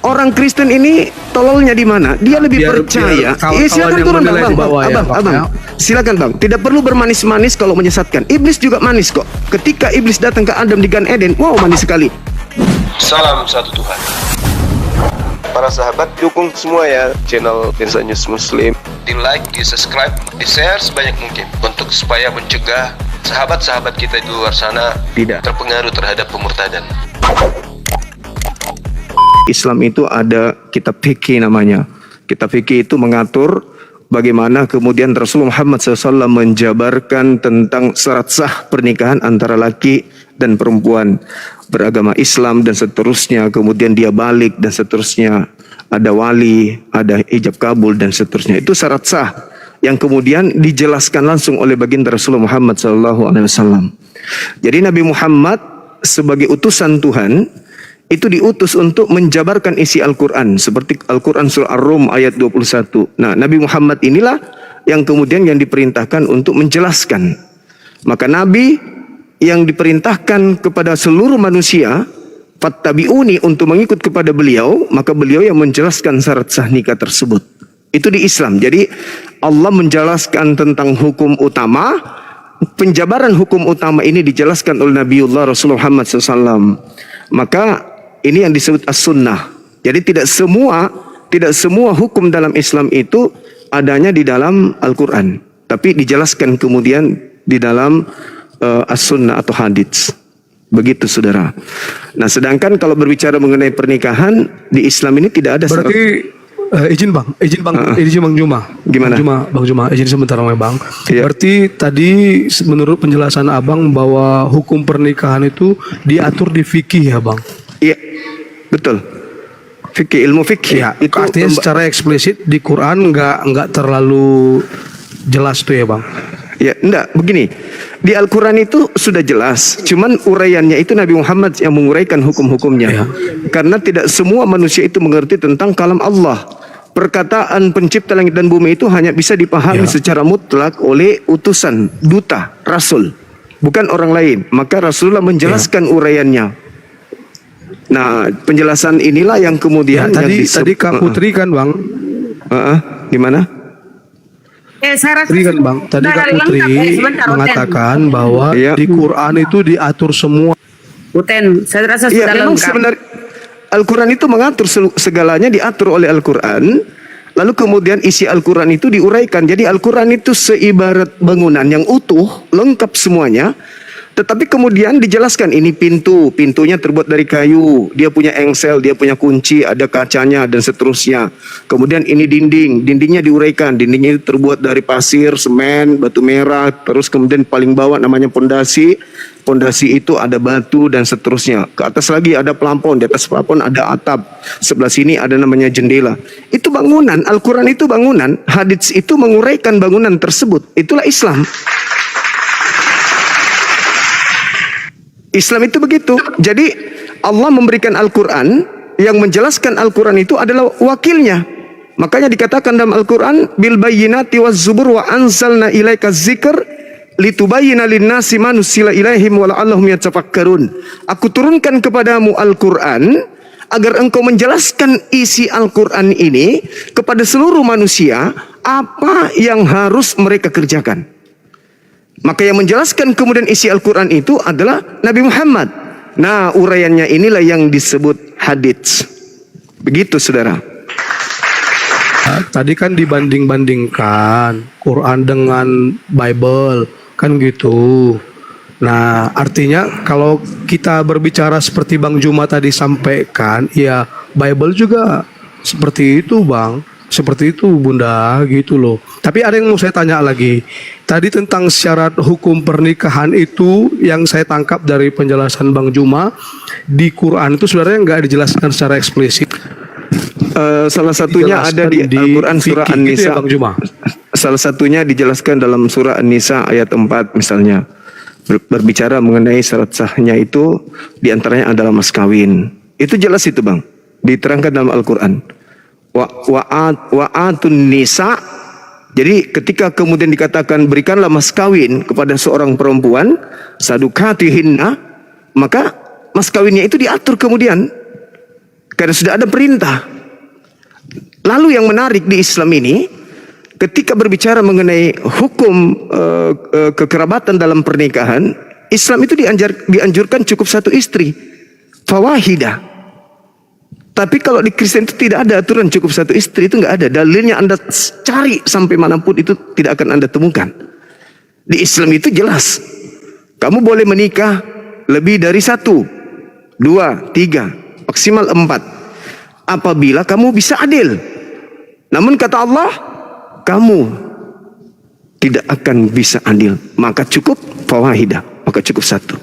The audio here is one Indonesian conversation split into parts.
orang Kristen ini tololnya di mana? Dia lebih percaya. Silakan turun bang, abang. Silakan bang. Tidak perlu bermanis-manis kalau menyesatkan. Iblis juga manis kok. Ketika iblis datang ke Adam di Gan Eden, wow manis sekali. Salam satu Tuhan. Para sahabat, dukung semua ya channel Densa News Muslim. Di like, di subscribe, di share sebanyak mungkin untuk supaya mencegah sahabat-sahabat kita di luar sana tidak terpengaruh terhadap pemurtadan. Islam itu ada kitab fikih namanya. Kitab fikih itu mengatur bagaimana kemudian Rasulullah Muhammad SAW menjabarkan tentang syarat sah pernikahan antara laki dan perempuan beragama Islam dan seterusnya. Kemudian dia balik dan seterusnya. Ada wali, ada ijab kabul dan seterusnya. Itu syarat sah yang kemudian dijelaskan langsung oleh baginda Rasulullah Muhammad SAW. Jadi Nabi Muhammad sebagai utusan Tuhan itu diutus untuk menjabarkan isi Al-Quran. Seperti Al-Quran surah Ar-Rum ayat 21. Nah, Nabi Muhammad inilah yang kemudian yang diperintahkan untuk menjelaskan. Maka Nabi yang diperintahkan kepada seluruh manusia, fattabi'uni, untuk mengikut kepada beliau, maka beliau yang menjelaskan syarat sah nikah tersebut. Itu di Islam. Jadi Allah menjelaskan tentang hukum utama. Penjabaran hukum utama ini dijelaskan oleh Nabiullah Rasulullah Muhammad SAW. Maka ini yang disebut as-sunnah. Jadi tidak semua hukum dalam Islam itu adanya di dalam Al-Quran, tapi dijelaskan kemudian di dalam as-sunnah atau hadits. Begitu saudara. Nah, sedangkan kalau berbicara mengenai pernikahan di Islam ini tidak ada. Berarti izin bang Juma. Gimana? Bang Juma, izin sebentar namanya bang. Iya. Berarti tadi menurut penjelasan abang bahwa hukum pernikahan itu diatur di fikih ya bang? Iya, betul. Fikih, ilmu fikih. Ya, itu artinya secara eksplisit di Quran nggak terlalu jelas tuh ya bang? Ya, enggak, begini. Di Al-Quran itu sudah jelas. Cuman uraiannya itu Nabi Muhammad yang menguraikan hukum-hukumnya. Ya. Karena tidak semua manusia itu mengerti tentang kalam Allah. Perkataan pencipta langit dan bumi itu hanya bisa dipahami secara mutlak oleh utusan, duta, rasul. Bukan orang lain. Maka Rasulullah menjelaskan uraiannya. Nah, penjelasan inilah yang kemudian tadi Kak Putri kan bang? Gimana? Saya rasa kan bang, tadi Kak Putri mengatakan bahwa di Quran itu diatur semua. Uten, saya rasa sudah memang lengkap. Sebenarnya Al-Quran itu mengatur segalanya, diatur oleh Al-Quran. Lalu kemudian isi Al-Quran itu diuraikan. Jadi Al-Quran itu seibarat bangunan yang utuh, lengkap semuanya. Tetapi kemudian dijelaskan ini pintunya terbuat dari kayu, dia punya engsel, dia punya kunci, ada kacanya dan seterusnya. Kemudian ini dindingnya diuraikan, dindingnya itu terbuat dari pasir, semen, batu merah, terus kemudian paling bawah namanya pondasi. Pondasi itu ada batu dan seterusnya. Ke atas lagi ada plafon, di atas plafon ada atap. Sebelah sini ada namanya jendela. Itu bangunan, Al-Quran itu bangunan, hadits itu menguraikan bangunan tersebut. Itulah Islam. Islam itu begitu. Jadi Allah memberikan Al-Quran, yang menjelaskan Al-Quran itu adalah wakilnya. Makanya dikatakan dalam Al-Quran, bil bayyinati waz zubur wa anzalna ilaika dzikr litubayyina lin-nasi ma nuzila ilaihim wa la'allahum yatafakkarun. Aku turunkan kepadamu Al-Quran agar engkau menjelaskan isi Al-Quran ini kepada seluruh manusia apa yang harus mereka kerjakan. Maka yang menjelaskan kemudian isi Al-Quran itu adalah Nabi Muhammad. Nah, uraiannya inilah yang disebut hadits. Begitu saudara. Tadi kan dibanding-bandingkan Quran dengan Bible, kan gitu. Nah, artinya kalau kita berbicara seperti Bang Juma tadi sampaikan, ya Bible juga seperti itu bang. Seperti itu bunda, gitu loh. Tapi ada yang mau saya tanya lagi. Tadi tentang syarat hukum pernikahan itu yang saya tangkap dari penjelasan Bang Juma, di Quran itu sebenarnya nggak dijelaskan secara eksplisit. Salah satunya ada di Al-Quran surah An-Nisa. Ya, Bang Juma. Salah satunya dijelaskan dalam surah An-Nisa ayat 4 misalnya. Berbicara mengenai syarat sahnya itu diantaranya adalah mas kawin. Itu jelas itu bang. Diterangkan dalam Al-Quran. Wa'atun nisa. Jadi ketika kemudian dikatakan berikanlah mas kawin kepada seorang perempuan sadukatihinna, maka mas kawinnya itu diatur kemudian. Karena sudah ada perintah. Lalu yang menarik di Islam ini, ketika berbicara mengenai hukum kekerabatan dalam pernikahan, Islam itu dianjurkan cukup satu istri, fawahidah. Tapi kalau di Kristen itu tidak ada aturan cukup satu istri, itu nggak ada. Dalilnya Anda cari sampai manapun itu tidak akan Anda temukan. Di Islam itu jelas, kamu boleh menikah lebih dari 1, 2, 3, maksimal 4. Apabila kamu bisa adil. Namun kata Allah, kamu tidak akan bisa adil, maka cukup fawahidah, maka cukup 1.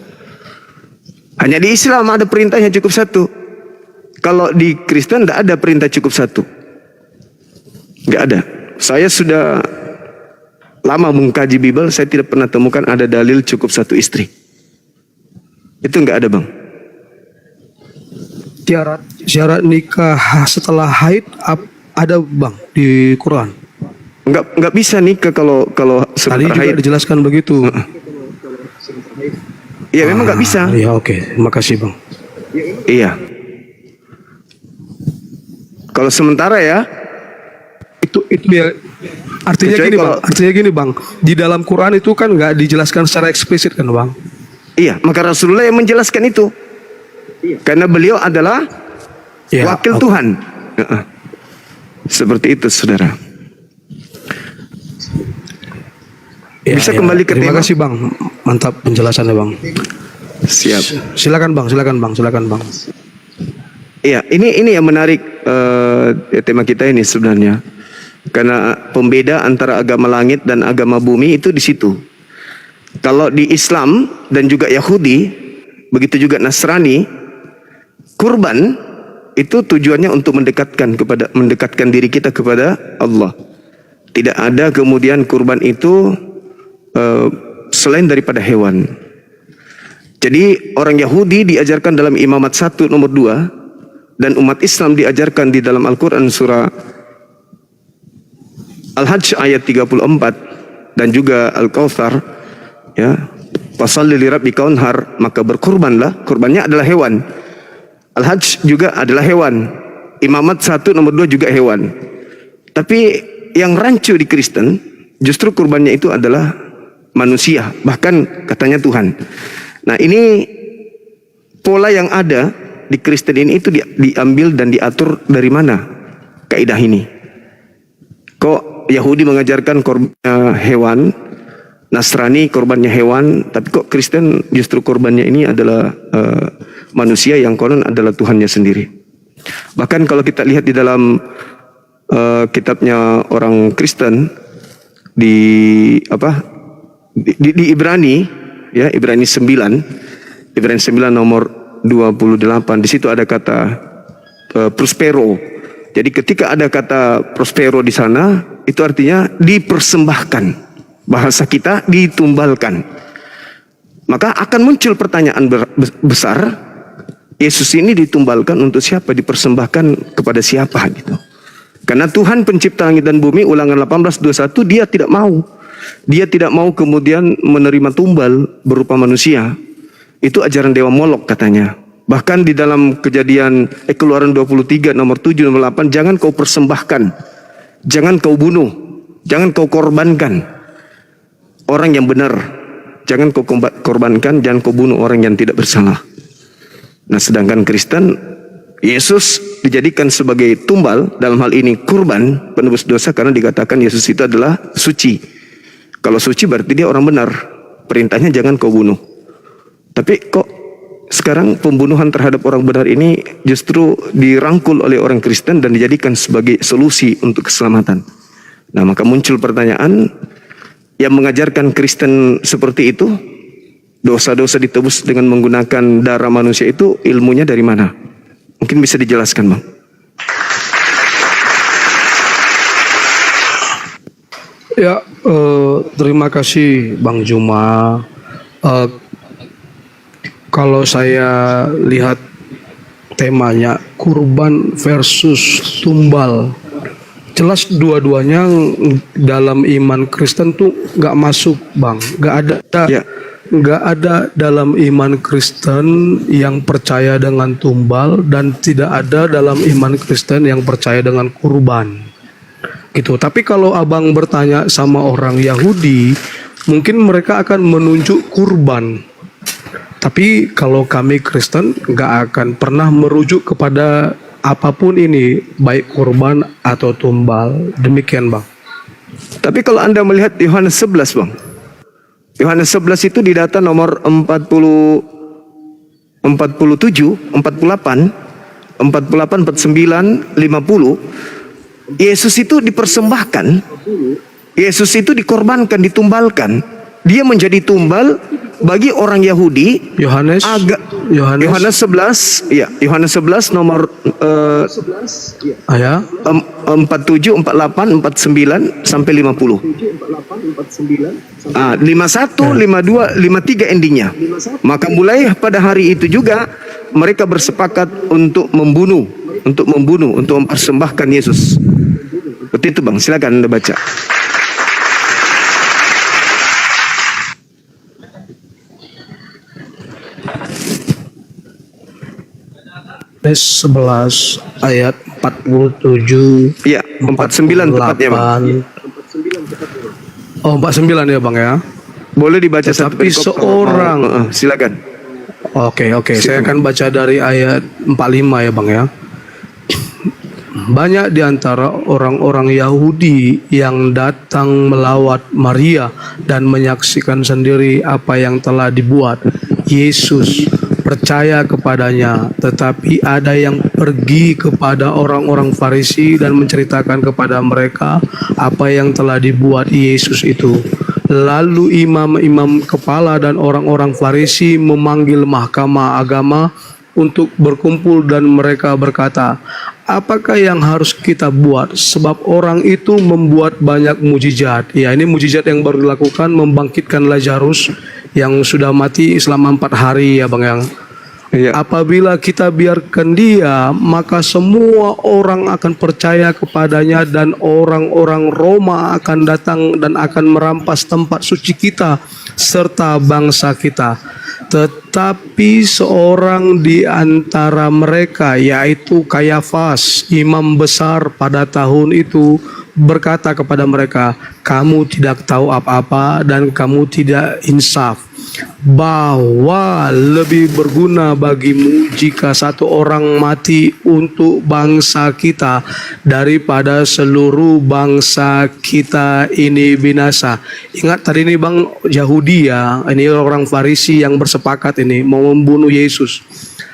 Hanya di Islam ada perintahnya cukup 1. Kalau di Kristen tidak ada perintah cukup 1. Tidak ada. Saya sudah lama mengkaji Bible, saya tidak pernah temukan ada dalil cukup 1 istri. Itu enggak ada, Bang. Syarat nikah setelah haid ada, Bang, di Quran. Enggak bisa nikah kalau Tadi sebentar juga haid. dijelaskan begitu. Iya, memang enggak bisa. Iya, oke. Makasih, Bang. Iya. Kalau sementara ya, Itu ya artinya Kecuali gini, Bang. kalau- Artinya gini, Bang. Di dalam Quran itu kan nggak dijelaskan secara eksplisit kan, Bang? iya, maka Rasulullah yang menjelaskan itu. Karena beliau adalah Iya, wakil oke. Tuhan. Seperti itu, saudara. Iya, Bisa iya. kembali ke Terima tema? kasih, Bang. Mantap penjelasannya, Bang. Siap. Silakan, Bang. Silakan, Bang. Iya, ini yang menarik tema kita ini sebenarnya. Karena pembeda antara agama langit dan agama bumi itu di situ. Kalau di Islam dan juga Yahudi, begitu juga Nasrani, kurban itu tujuannya untuk mendekatkan diri kita kepada Allah. Tidak ada kemudian kurban itu selain daripada hewan. Jadi orang Yahudi diajarkan dalam Imamat 1 nomor 2, dan umat Islam diajarkan di dalam Al-Quran surah Al-Hajj ayat 34 dan juga Al-Kautsar, ya, fasalli lirabbika wanhar, maka berkurbanlah. Kurbannya adalah hewan. Al-Hajj juga adalah hewan. Imamat 1 nomor 2 juga hewan. Tapi yang rancu di Kristen justru kurbannya itu adalah manusia, bahkan katanya Tuhan. Nah, ini pola yang ada di Kristen ini itu diambil dan diatur dari mana kaidah ini? Kok Yahudi mengajarkan korbannya hewan, Nasrani korbannya hewan, tapi kok Kristen justru korbannya ini adalah manusia yang konon adalah Tuhannya sendiri. Bahkan kalau kita lihat di dalam kitabnya orang Kristen di Ibrani, ya, Ibrani 9 nomor 28, di situ ada kata prospero. Jadi ketika ada kata prospero di sana, itu artinya dipersembahkan. Bahasa kita ditumbalkan. Maka akan muncul pertanyaan besar, Yesus ini ditumbalkan untuk siapa? Dipersembahkan kepada siapa gitu. Karena Tuhan pencipta langit dan bumi, Ulangan 18:21, dia tidak mau. Dia tidak mau kemudian menerima tumbal berupa manusia. Itu ajaran Dewa Molok katanya. Bahkan di dalam Kejadian Keluaran 23 nomor 7 nomor 8, jangan kau persembahkan, jangan kau bunuh, jangan kau korbankan orang yang benar, jangan kau korbankan, jangan kau bunuh orang yang tidak bersalah. Nah, sedangkan Kristen, Yesus dijadikan sebagai tumbal, dalam hal ini kurban penebus dosa, karena dikatakan Yesus itu adalah suci. Kalau suci berarti dia orang benar. Perintahnya jangan kau bunuh. Tapi kok sekarang pembunuhan terhadap orang benar ini justru dirangkul oleh orang Kristen dan dijadikan sebagai solusi untuk keselamatan. Nah, maka muncul pertanyaan, yang mengajarkan Kristen seperti itu, dosa-dosa ditebus dengan menggunakan darah manusia, itu ilmunya dari mana? Mungkin bisa dijelaskan, Bang. Ya, terima kasih Bang Juma. Kalau saya lihat temanya kurban versus tumbal, jelas dua-duanya dalam iman Kristen tuh nggak masuk, Bang. Nggak ada Ya. nggak ada dalam iman Kristen yang percaya dengan tumbal dan tidak ada dalam iman Kristen yang percaya dengan kurban. Gitu. Tapi kalau abang bertanya sama orang Yahudi, mungkin mereka akan menunjuk kurban. Tapi kalau kami Kristen nggak akan pernah merujuk kepada apapun ini, baik kurban atau tumbal. Demikian bang. Tapi kalau Anda melihat Yohanes 11 bang, Yohanes 11 itu di data nomor 47, 48, 49, 50, Yesus itu dipersembahkan, Yesus itu dikorbankan, ditumbalkan. Dia menjadi tumbal bagi orang Yahudi. Yohanes 11, ya, Yohanes 11 nomor ayat 47, 48, 49 sampai 50. 51, 52, 53 endingnya. Maka mulai pada hari itu juga mereka bersepakat untuk membunuh, untuk mempersembahkan Yesus. Betul itu bang, silakan Anda baca. Yohanes 11 ayat 47. Iya, 49 tepatnya bang. Oh 49 ya bang ya. Boleh dibaca satu Tapi perikop seorang. kalau mau. Silakan. Oke, saya akan baca dari ayat 45 ya bang ya. Banyak di antara orang-orang Yahudi yang datang melawat Maria dan menyaksikan sendiri apa yang telah dibuat Yesus, percaya kepadanya. Tetapi ada yang pergi kepada orang-orang Farisi dan menceritakan kepada mereka apa yang telah dibuat Yesus itu. Lalu imam-imam kepala dan orang-orang Farisi memanggil mahkamah agama untuk berkumpul dan mereka berkata, apakah yang harus kita buat? Sebab orang itu membuat banyak mujizat. Ya, ini mujizat yang baru dilakukan, membangkitkan Lazarus yang sudah mati selama 4 hari ya bang yang. Iya. Apabila kita biarkan dia, maka semua orang akan percaya kepadanya dan orang-orang Roma akan datang dan akan merampas tempat suci kita serta bangsa kita. Tetapi seorang di antara mereka, yaitu Kayafas, imam besar pada tahun itu, berkata kepada mereka, kamu tidak tahu apa-apa dan kamu tidak insaf, bahwa lebih berguna bagimu jika satu orang mati untuk bangsa kita daripada seluruh bangsa kita ini binasa. Ingat tadi ini bang, Yahudi ya, ini orang Farisi yang bersepakat ini mau membunuh Yesus.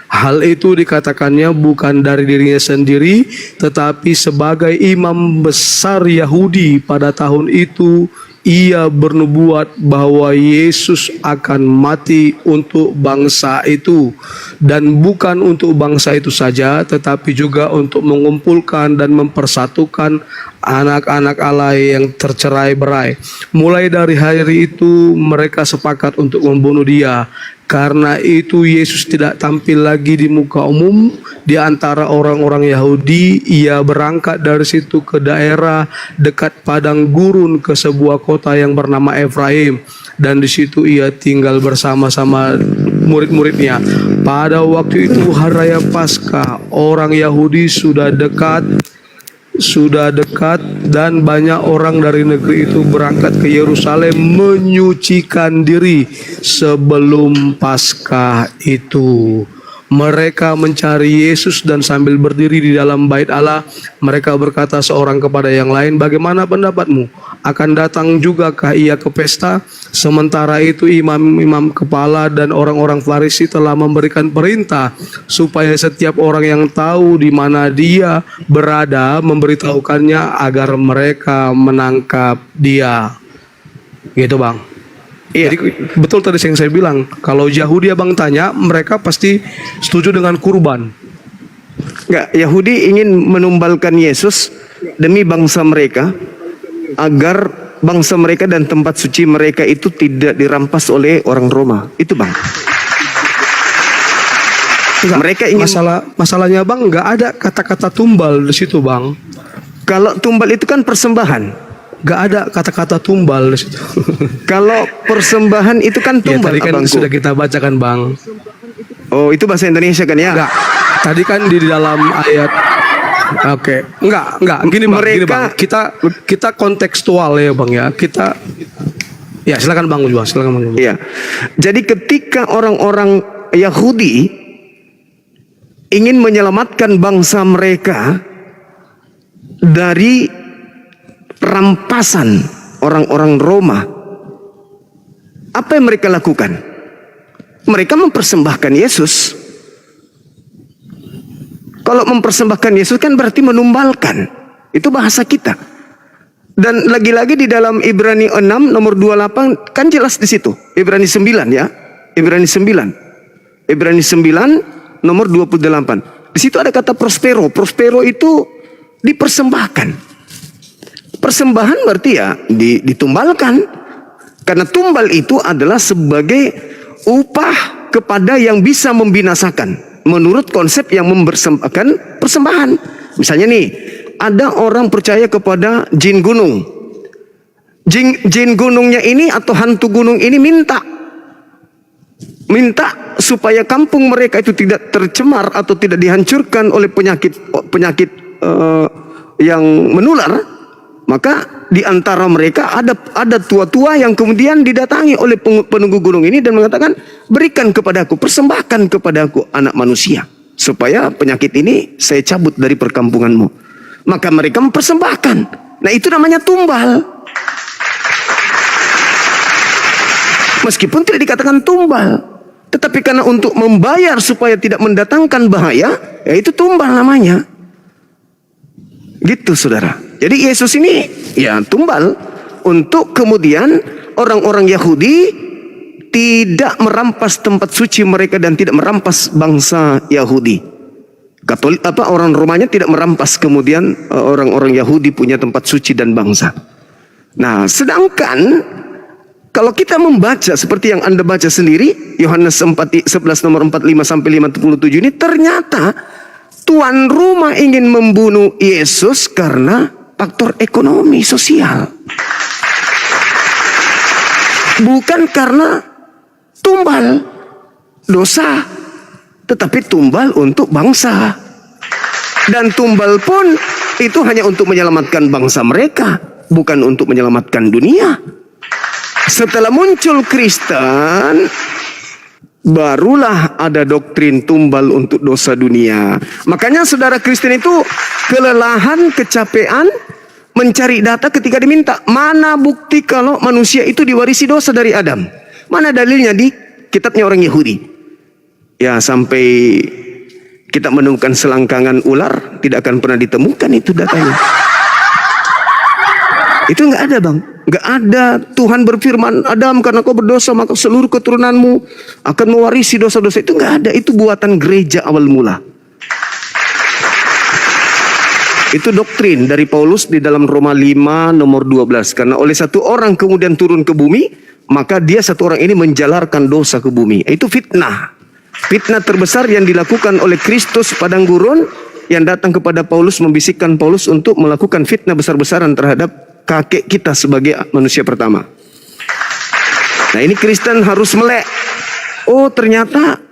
Hal itu dikatakannya bukan dari dirinya sendiri, tetapi sebagai imam besar Yahudi pada tahun itu, ia bernubuat bahwa Yesus akan mati untuk bangsa itu. Dan bukan untuk bangsa itu saja, tetapi juga untuk mengumpulkan dan mempersatukan anak-anak Allah yang tercerai-berai. Mulai dari hari itu mereka sepakat untuk membunuh dia. Karena itu Yesus tidak tampil lagi di muka umum di antara orang-orang Yahudi. Ia berangkat dari situ ke daerah dekat padang gurun ke sebuah kota yang bernama Efraim, dan di situ ia tinggal bersama-sama murid-muridnya. Pada waktu itu hari raya Paskah, orang Yahudi sudah dekat dan banyak orang dari negeri itu berangkat ke Yerusalem menyucikan diri sebelum Paskah itu. Mereka mencari Yesus dan sambil berdiri di dalam bait Allah, mereka berkata seorang kepada yang lain, bagaimana pendapatmu? Akan datang jugakah ia ke pesta? Sementara itu imam-imam kepala dan orang-orang Farisi telah memberikan perintah supaya setiap orang yang tahu di mana dia berada memberitahukannya agar mereka menangkap dia. Gitu bang. Iya. Jadi betul tadi yang saya bilang, kalau Yahudi abang tanya, mereka pasti setuju dengan kurban. Enggak, Yahudi ingin menumbalkan Yesus demi bangsa mereka, agar bangsa mereka dan tempat suci mereka itu tidak dirampas oleh orang Roma. Itu bang. Enggak, Mereka ingin masalahnya bang, nggak ada kata-kata tumbal di situ bang. Kalau tumbal itu kan persembahan. Gak ada kata-kata tumbal di situ. Kalau persembahan itu kan Ya, tumbal, tadi kan abangku. sudah kita bacakan, Bang. Oh, itu bahasa Indonesia kan ya? Enggak. Tadi kan di dalam ayat. Oke, enggak. Gini Bang, kita kontekstual ya Bang ya. Ya silakan Bang Ujwa, silakan Bang Ujwa. Iya. Jadi ketika orang-orang Yahudi ingin menyelamatkan bangsa mereka dari rampasan orang-orang Roma, apa yang mereka lakukan? Mereka mempersembahkan Yesus. Kalau mempersembahkan Yesus kan berarti menumbalkan. Itu bahasa kita. Dan lagi-lagi di dalam Ibrani 6 nomor 28 kan jelas di situ. Ibrani 9 ya. Ibrani 9. Ibrani 9 nomor 28. Di situ ada kata prospero. Prospero itu dipersembahkan. Persembahan berarti ya ditumbalkan. Karena tumbal itu adalah sebagai upah kepada yang bisa membinasakan. Menurut konsep yang mempersembahkan persembahan. Misalnya nih, ada orang percaya kepada jin gunung. Jin gunungnya ini atau hantu gunung ini minta supaya kampung mereka itu tidak tercemar atau tidak dihancurkan oleh penyakit yang menular. Maka di antara mereka ada tua-tua yang kemudian didatangi oleh penunggu gunung ini dan mengatakan, berikan kepadaku, persembahkan kepadaku anak manusia supaya penyakit ini saya cabut dari perkampunganmu. Maka mereka mempersembahkan. Nah itu namanya tumbal. Meskipun tidak dikatakan tumbal, tetapi karena untuk membayar supaya tidak mendatangkan bahaya, ya itu tumbal namanya. Gitu saudara. Jadi Yesus ini ya tumbal untuk kemudian orang-orang Yahudi tidak merampas tempat suci mereka dan tidak merampas bangsa Yahudi. Katolik orang Romanya tidak merampas kemudian orang-orang Yahudi punya tempat suci dan bangsa. Nah, sedangkan kalau kita membaca seperti yang Anda baca sendiri, Yohanes 11 nomor 45 sampai 57 ini ternyata tuan rumah ingin membunuh Yesus karena faktor ekonomi sosial. Bukan karena tumbal dosa, tetapi tumbal untuk bangsa. Dan tumbal pun itu hanya untuk menyelamatkan bangsa mereka, bukan untuk menyelamatkan dunia. Setelah muncul Kristen, barulah ada doktrin tumbal untuk dosa dunia. Makanya saudara Kristen itu kelelahan, kecapean mencari data ketika diminta, mana bukti kalau manusia itu diwarisi dosa dari Adam? Mana dalilnya di kitabnya orang Yahudi? Ya sampai kita menemukan selangkangan ular tidak akan pernah ditemukan itu datanya. Itu nggak ada bang, nggak ada. Tuhan berfirman, Adam karena kau berdosa maka seluruh keturunanmu akan mewarisi dosa-dosa. Itu nggak ada, itu buatan gereja awal mula. Itu doktrin dari Paulus di dalam Roma 5 nomor 12. Karena oleh satu orang kemudian turun ke bumi, maka dia satu orang ini menjalarkan dosa ke bumi. Itu fitnah. Fitnah terbesar yang dilakukan oleh Kristus padang gurun, yang datang kepada Paulus membisikkan Paulus untuk melakukan fitnah besar-besaran terhadap kakek kita sebagai manusia pertama. Nah ini Kristen harus melek. Oh ternyata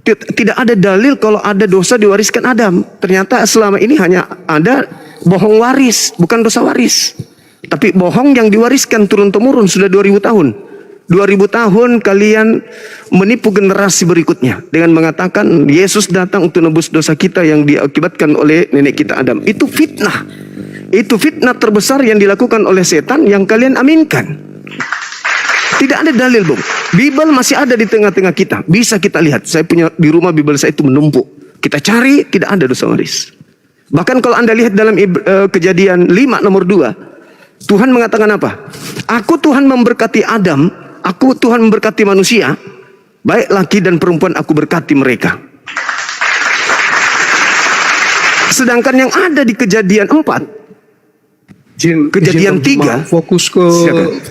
tidak ada dalil kalau ada dosa diwariskan Adam. Ternyata selama ini hanya ada bohong waris, bukan dosa waris. Tapi bohong yang diwariskan turun-temurun sudah 2000 tahun. 2000 tahun kalian menipu generasi berikutnya dengan mengatakan Yesus datang untuk nebus dosa kita yang diakibatkan oleh nenek kita Adam. Itu fitnah. Itu fitnah terbesar yang dilakukan oleh setan yang kalian aminkan. Tidak ada dalil, Bung. Bible masih ada di tengah-tengah kita. Bisa kita lihat. Saya punya di rumah Bible saya itu menumpuk. Kita cari, tidak ada dosa waris. Bahkan kalau Anda lihat dalam Kejadian 5 nomor 2, Tuhan mengatakan apa? Aku Tuhan memberkati Adam, aku Tuhan memberkati manusia, baik laki dan perempuan aku berkati mereka. Sedangkan yang ada di Kejadian 4, Kejadian 3, fokus ke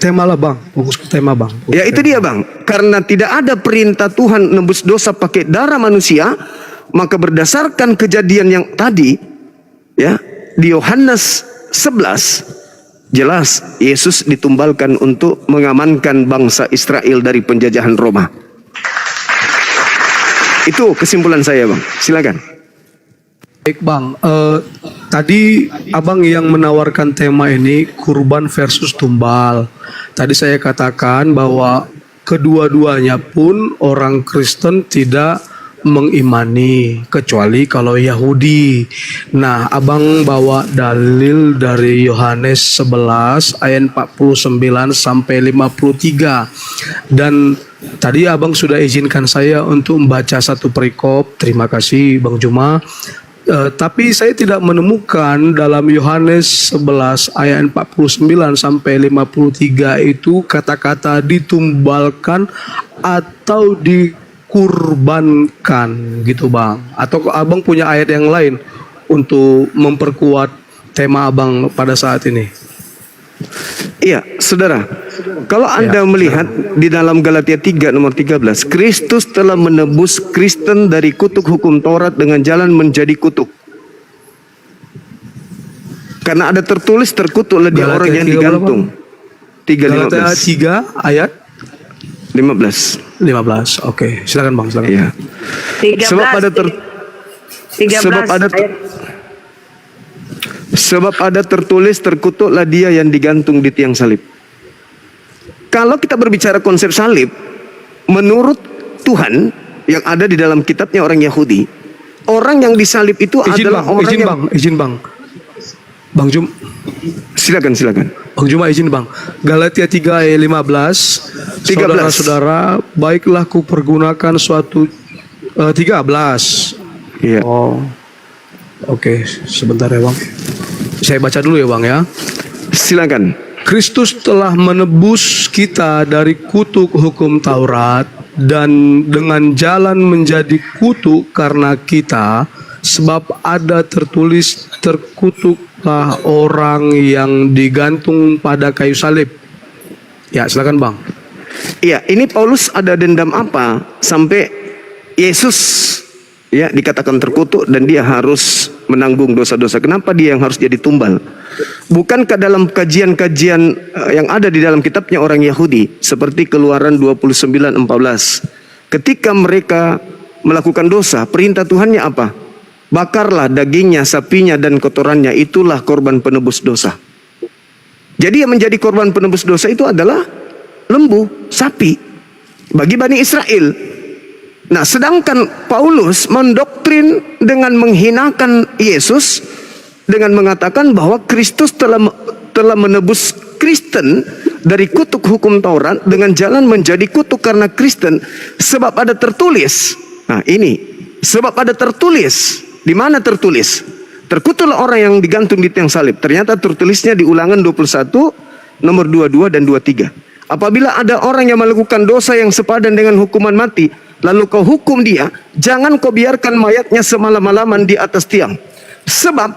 tema lah bang, fokus ke tema bang. Ya itu dia bang, karena tidak ada perintah Tuhan nebus dosa pakai darah manusia, maka berdasarkan kejadian yang tadi, ya di Yohanes 11, jelas Yesus ditumbalkan untuk mengamankan bangsa Israel dari penjajahan Roma. Itu kesimpulan saya, Bang. Silakan. Baik Bang, tadi Abang yang menawarkan tema ini kurban versus tumbal. Tadi saya katakan bahwa kedua-duanya pun orang Kristen tidak mengimani kecuali kalau Yahudi. Nah, Abang bawa dalil dari Yohanes 11 ayat 49 sampai 53. Dan tadi Abang sudah izinkan saya untuk membaca satu perikop. Terima kasih Bang Juma. Tapi saya tidak menemukan dalam Yohanes 11 ayat 49 sampai 53 itu kata-kata ditumbalkan atau dikurbankan gitu Bang. Atau Abang punya ayat yang lain untuk memperkuat tema Abang pada saat ini? Iya, saudara. Kalau Anda melihat di dalam Galatia 3 nomor 13, Kristus telah menebus Kristen dari kutuk hukum Taurat dengan jalan menjadi kutuk. Karena ada tertulis terkutuklah dia orang yang digantung. 3:15. 3 ayat 15. 15. Oke, silakan Bang, silakan. Iya. 13, Sebab ada 13 sebab ada tertulis terkutuklah dia yang digantung di tiang salib. Kalau kita berbicara konsep salib, menurut Tuhan yang ada di dalam kitabnya orang Yahudi, orang yang disalib itu adalah orang yang... Izin Bang. Bang Jum. Silakan. Bang Juma izin Bang. Galatia 3 ayat 15. Saudara-saudara, baiklah ku pergunakan suatu 13. Iya. Oh. Oke, sebentar ya Bang. Saya baca dulu ya Bang ya. Silakan. Kristus telah menebus kita dari kutuk hukum Taurat dan dengan jalan menjadi kutuk karena kita, sebab ada tertulis terkutuklah orang yang digantung pada kayu salib. Ya, silakan Bang. Iya, ini Paulus ada dendam apa sampai Yesus ya dikatakan terkutuk dan dia harus menanggung dosa-dosa. Kenapa dia yang harus jadi tumbal? Bukankah dalam kajian-kajian yang ada di dalam kitabnya orang Yahudi seperti Keluaran 29:14, ketika mereka melakukan dosa, perintah Tuhannya apa? Bakarlah dagingnya, sapinya dan kotorannya, itulah korban penebus dosa. Jadi yang menjadi korban penebus dosa itu adalah lembu, sapi bagi Bani Israel. Nah, sedangkan Paulus mendoktrin dengan menghinakan Yesus dengan mengatakan bahwa Kristus telah menebus Kristen dari kutuk hukum Taurat dengan jalan menjadi kutuk karena Kristen, sebab ada tertulis. Nah, ini sebab ada tertulis. Di mana tertulis? Terkutuklah orang yang digantung di tiang salib. Ternyata tertulisnya di Ulangan 21 nomor 22 dan 23. Apabila ada orang yang melakukan dosa yang sepadan dengan hukuman mati, lalu kau hukum dia, jangan kau biarkan mayatnya semalam-malaman di atas tiang. Sebab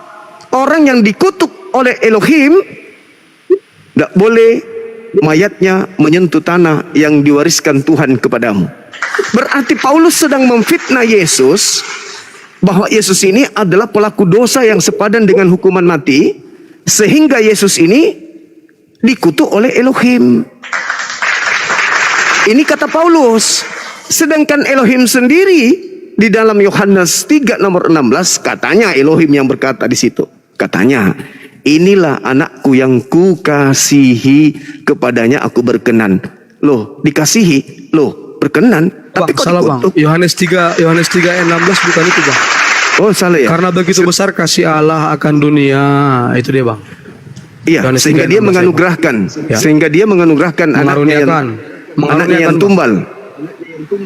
orang yang dikutuk oleh Elohim tidak boleh mayatnya menyentuh tanah yang diwariskan Tuhan kepadamu. Berarti Paulus sedang memfitnah Yesus bahwa Yesus ini adalah pelaku dosa yang sepadan dengan hukuman mati, sehingga Yesus ini dikutuk oleh Elohim. Ini kata Paulus. Sedangkan Elohim sendiri di dalam Yohanes 3 nomor 16 katanya Elohim yang berkata di situ. Katanya, inilah anakku yang kukasihi, kepadanya aku berkenan. Loh, dikasihi, loh, berkenan. Tapi kok salah Bang. Yohanes 3 ayat 16 bukan itu Bang. Oh, salah ya. Karena begitu besar kasih Allah akan dunia, itu dia Bang. Iya, sehingga dia menganugerahkan, anaknya yang tumbal.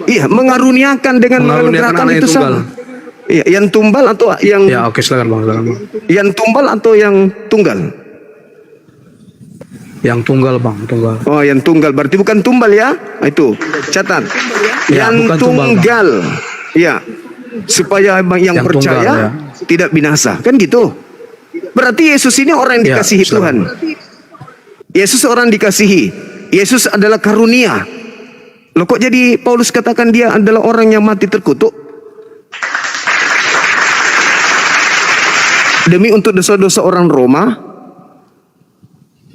Iya, mengaruniakan dengan menganugerahkan itu sama. Iya, yang tumbal atau yang... Ya, oke, silakan Bang. Yang tumbal atau yang tunggal? Yang tunggal Bang, tunggal. Oh, yang tunggal berarti bukan tumbal ya? Itu catat. Ya, yang tunggal. Iya. Supaya yang percaya tunggal, ya, tidak binasa. Kan gitu. Berarti Yesus ini orang yang dikasihi Tuhan. Yesus orang dikasihi. Yesus adalah karunia. Loh, kok jadi Paulus katakan dia adalah orang yang mati terkutuk? Demi untuk dosa-dosa orang Roma,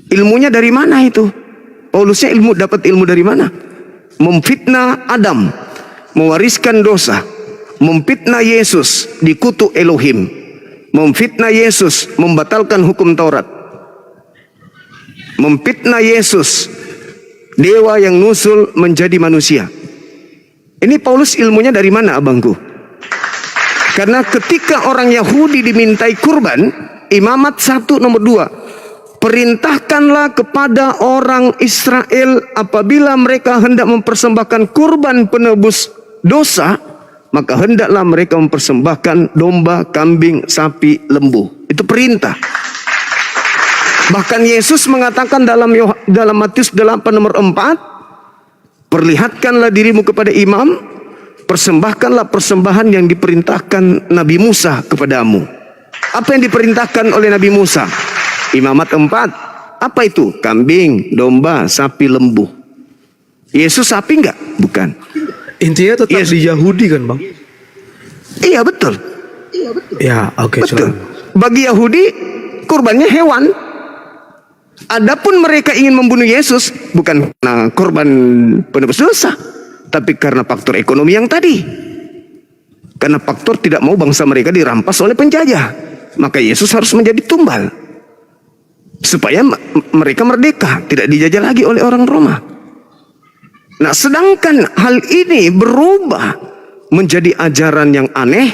Ilmunya dari mana itu? Paulusnya dapat ilmu dari mana? Memfitnah Adam, mewariskan dosa. Memfitnah Yesus, dikutuk Elohim. Memfitnah Yesus, membatalkan hukum Taurat. Memfitnah Yesus, dewa yang nusul menjadi manusia. Ini Paulus ilmunya dari mana, abangku? Karena ketika orang Yahudi dimintai kurban, Imamat 1 nomor 2, perintahkanlah kepada orang Israel apabila mereka hendak mempersembahkan kurban penebus dosa, maka hendaklah mereka mempersembahkan domba, kambing, sapi, lembu. Itu perintah. Bahkan Yesus mengatakan dalam Matius 8 nomor 4, perlihatkanlah dirimu kepada imam, persembahkanlah persembahan yang diperintahkan Nabi Musa kepadamu. Apa yang diperintahkan oleh Nabi Musa? Imamat 4. Apa itu? Kambing, domba, sapi, lembu. Yesus sapi enggak? Bukan. Intinya tetap di Yahudi kan, Bang? Iya, betul. Ya, oke. Betul. Bagi Yahudi, kurbannya hewan. Adapun mereka ingin membunuh Yesus bukan karena korban penebus dosa, tapi karena faktor ekonomi yang tadi. Karena faktor tidak mau bangsa mereka dirampas oleh penjajah, maka Yesus harus menjadi tumbal supaya mereka merdeka, tidak dijajah lagi oleh orang Roma. Nah, sedangkan hal ini berubah menjadi ajaran yang aneh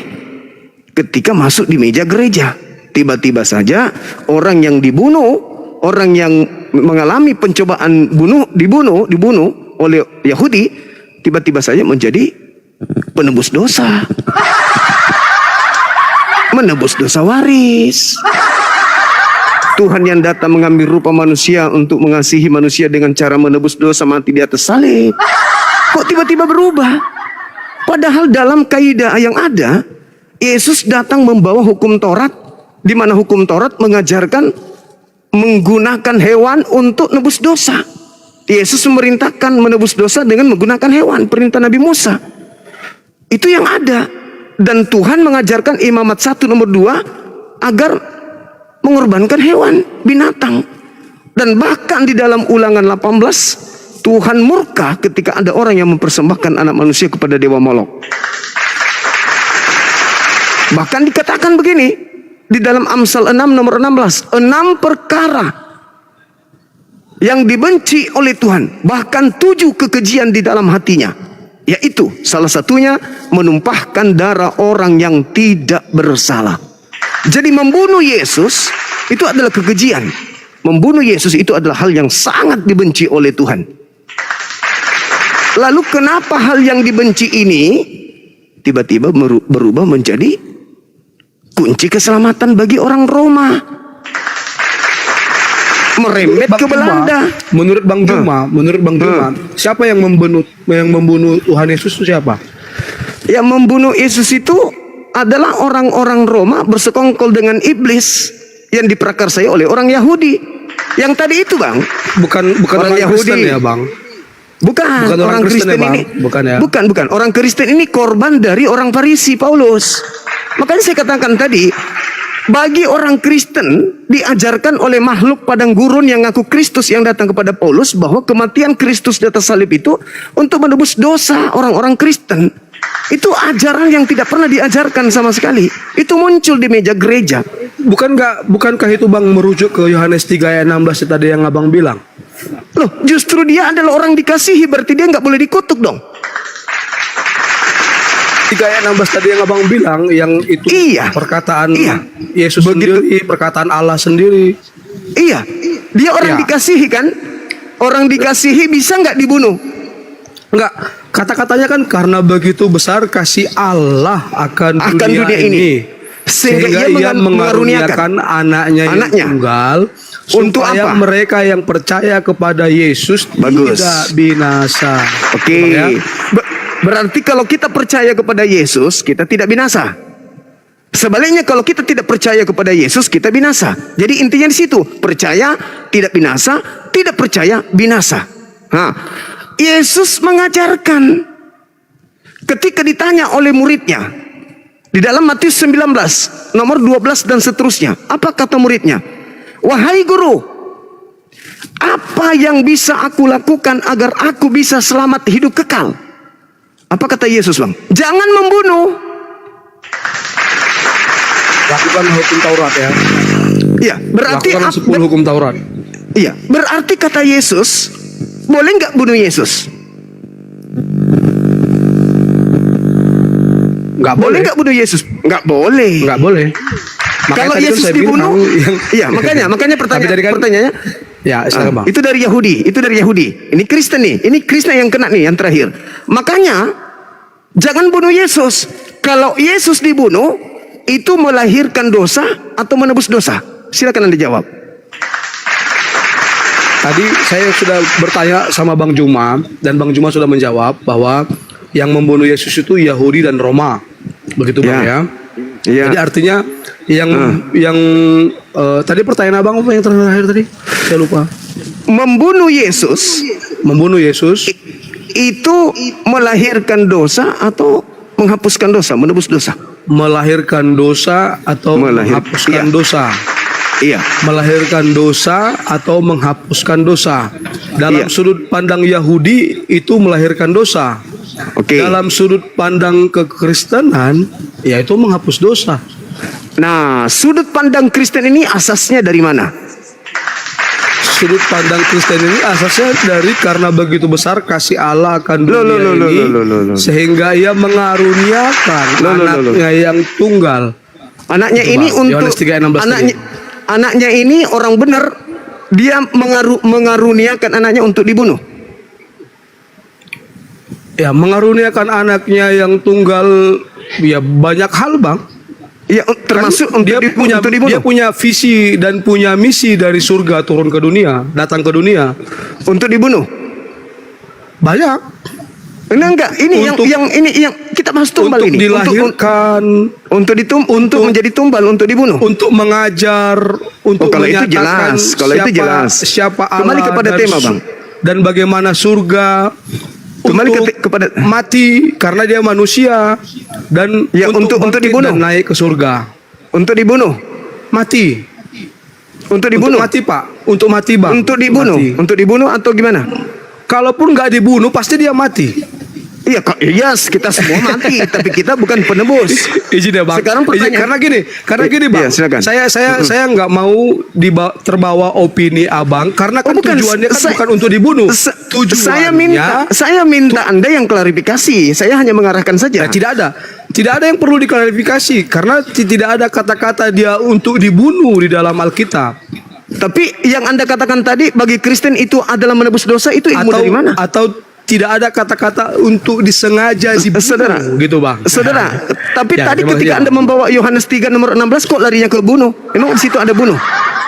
ketika masuk di meja gereja. Tiba-tiba saja orang yang dibunuh, orang yang mengalami pencobaan dibunuh oleh Yahudi, tiba-tiba saja menjadi penebus dosa. Menebus dosa waris. Tuhan yang datang mengambil rupa manusia untuk mengasihi manusia dengan cara menebus dosa, mati di atas salib. Kok tiba-tiba berubah? Padahal dalam kaidah yang ada, Yesus datang membawa hukum Taurat, di mana hukum Taurat mengajarkan menggunakan hewan untuk nebus dosa. Yesus memerintahkan menebus dosa dengan menggunakan hewan, perintah Nabi Musa. Itu yang ada. Dan Tuhan mengajarkan Imamat 1 nomor 2 agar mengorbankan hewan, binatang. Dan bahkan di dalam Ulangan 18, Tuhan murka ketika ada orang yang mempersembahkan anak manusia kepada dewa Molok. Bahkan dikatakan begini di dalam Amsal 6 nomor 16, 6 perkara yang dibenci oleh Tuhan, bahkan 7 kekejian di dalam hatinya, yaitu salah satunya menumpahkan darah orang yang tidak bersalah. Jadi membunuh Yesus itu adalah kekejian. Membunuh Yesus itu adalah hal yang sangat dibenci oleh Tuhan. Lalu kenapa hal yang dibenci ini tiba-tiba berubah menjadi kunci keselamatan bagi orang Roma? Merembet ke Belanda. Menurut Bang Juma, siapa yang membunuh Tuhan Yesus itu siapa? Yang membunuh Yesus itu adalah orang-orang Roma bersekongkol dengan iblis yang diprakarsai oleh orang Yahudi. Yang tadi itu, Bang. Bukan orang Yahudi Kristen ya, Bang? Bukan orang Kristen ya, ini. Bukan ya. Bukan. Orang Kristen ini korban dari orang Farisi, Paulus. Makanya saya katakan tadi, bagi orang Kristen diajarkan oleh makhluk padang gurun yang ngaku Kristus yang datang kepada Paulus bahwa kematian Kristus di atas salib itu untuk menebus dosa orang-orang Kristen. Itu ajaran yang tidak pernah diajarkan sama sekali. Itu muncul di meja gereja. Bukankah itu, Bang, merujuk ke Yohanes 3 ayat 16 tadi yang Abang bilang? Loh, justru dia adalah orang dikasihi, berarti dia nggak boleh dikutuk dong. 3 ayat 16 tadi yang Abang bilang, yang itu perkataan Yesus sendiri, perkataan Allah sendiri. Iya, dia orang dikasihi kan? Orang dikasihi bisa nggak dibunuh? Enggak, kata-katanya kan karena begitu besar kasih Allah akan dunia ini sehingga ia mengaruniakan anaknya yang tunggal untuk supaya mereka yang percaya kepada Yesus tidak binasa. Oke. Berarti kalau kita percaya kepada Yesus, kita tidak binasa. Sebaliknya kalau kita tidak percaya kepada Yesus, kita binasa. Jadi intinya di situ, percaya tidak binasa, tidak percaya binasa. Nah, Yesus mengajarkan ketika ditanya oleh muridnya di dalam Matius 19 nomor 12 dan seterusnya, apa kata muridnya? Wahai guru, Apa yang bisa aku lakukan agar aku bisa selamat hidup kekal? Apa kata Yesus, Bang? Jangan membunuh. Lakukan hukum Taurat ya. Iya, berarti Lakukan 10 hukum Taurat. iya, berarti kata Yesus, boleh nggak bunuh Yesus? Nggak Boleh boleh. nggak bunuh Yesus? Nggak boleh. Nggak boleh. Kalau tadi kan Yesus saya dibunuh, bilang iya makanya Tapi tadi kan- pertanyaannya, Ya, silakan Bang. itu dari Yahudi. Ini Kristen nih, ini Kristen yang kena nih yang terakhir. Makanya jangan bunuh Yesus. Kalau Yesus dibunuh, itu melahirkan dosa atau menebus dosa? Silakan Anda jawab. Tadi saya sudah bertanya sama Bang Juma dan Bang Juma sudah menjawab bahwa yang membunuh Yesus itu Yahudi dan Roma. Begitu Bang ya. Iya. Jadi artinya yang tadi pertanyaan Abang apa yang terakhir tadi? Saya lupa. Membunuh Yesus Membunuh Yesus itu melahirkan dosa atau menghapuskan dosa, menebus dosa? melahirkan dosa atau menghapuskan iya. dosa. Iya. Melahirkan dosa atau menghapuskan dosa. Dalam Iya. sudut pandang Yahudi itu melahirkan dosa. Oke. Dalam sudut pandang kekristenan yaitu menghapus dosa. Nah, sudut pandang Kristen ini asasnya dari mana? Sudut pandang Kristen ini asasnya dari karena begitu besar kasih Allah akan dunia ini sehingga ia mengaruniakan anaknya yang tunggal. Anaknya Itu, ini Bang. untuk Yohanes 3:16 anaknya ini orang benar, dia mengaruniakan anaknya untuk dibunuh. Ya, mengaruniakan anaknya yang tunggal ya banyak hal, Bang. Ya, termasuk Kan dia punya untuk dibunuh. dia punya visi dan punya misi dari surga turun ke dunia, datang ke dunia. Untuk dibunuh. Banyak. Enggak, ini Untuk- yang kita bahas tumbal Untuk ini. dilahirkan, Untuk menjadi tumbal, untuk dibunuh. untuk mengajar, untuk kalau itu menyatakan jelas, kalau itu jelas. siapa Allah Kembali kepada dan tema, Bang. Dan bagaimana surga Kembali untuk kepada mati karena dia manusia dan Ya, untuk bangkit dibunuh. dan naik ke surga. untuk dibunuh. Mati. Untuk dibunuh. Untuk mati, Pak. Untuk mati, Bang. Untuk dibunuh. Mati. Untuk dibunuh atau gimana? Kalaupun nggak dibunuh pasti dia mati. Iya, yes, kita semua mati, tapi kita bukan penebus. Izin ya, Bang. Sekarang pertanyaan- karena gini Bang. Iya, silakan. Saya nggak mau terbawa opini Abang karena kan bukan. tujuannya kan Saya- bukan untuk dibunuh. Saya minta Anda yang klarifikasi. Saya hanya mengarahkan saja. Nah, tidak ada yang perlu diklarifikasi karena tidak ada kata-kata dia untuk dibunuh di dalam Alkitab. Tapi yang Anda katakan tadi bagi Kristen itu adalah menebus dosa, itu ilmu dari mana? Atau tidak ada kata-kata untuk disengaja dibunuh, Saudara, gitu Bang. Saudara, tapi Ya, tadi terima ketika kasih, Anda Bang. membawa Yohanes 3 nomor 16 kok larinya ke bunuh? Memang di situ ada bunuh.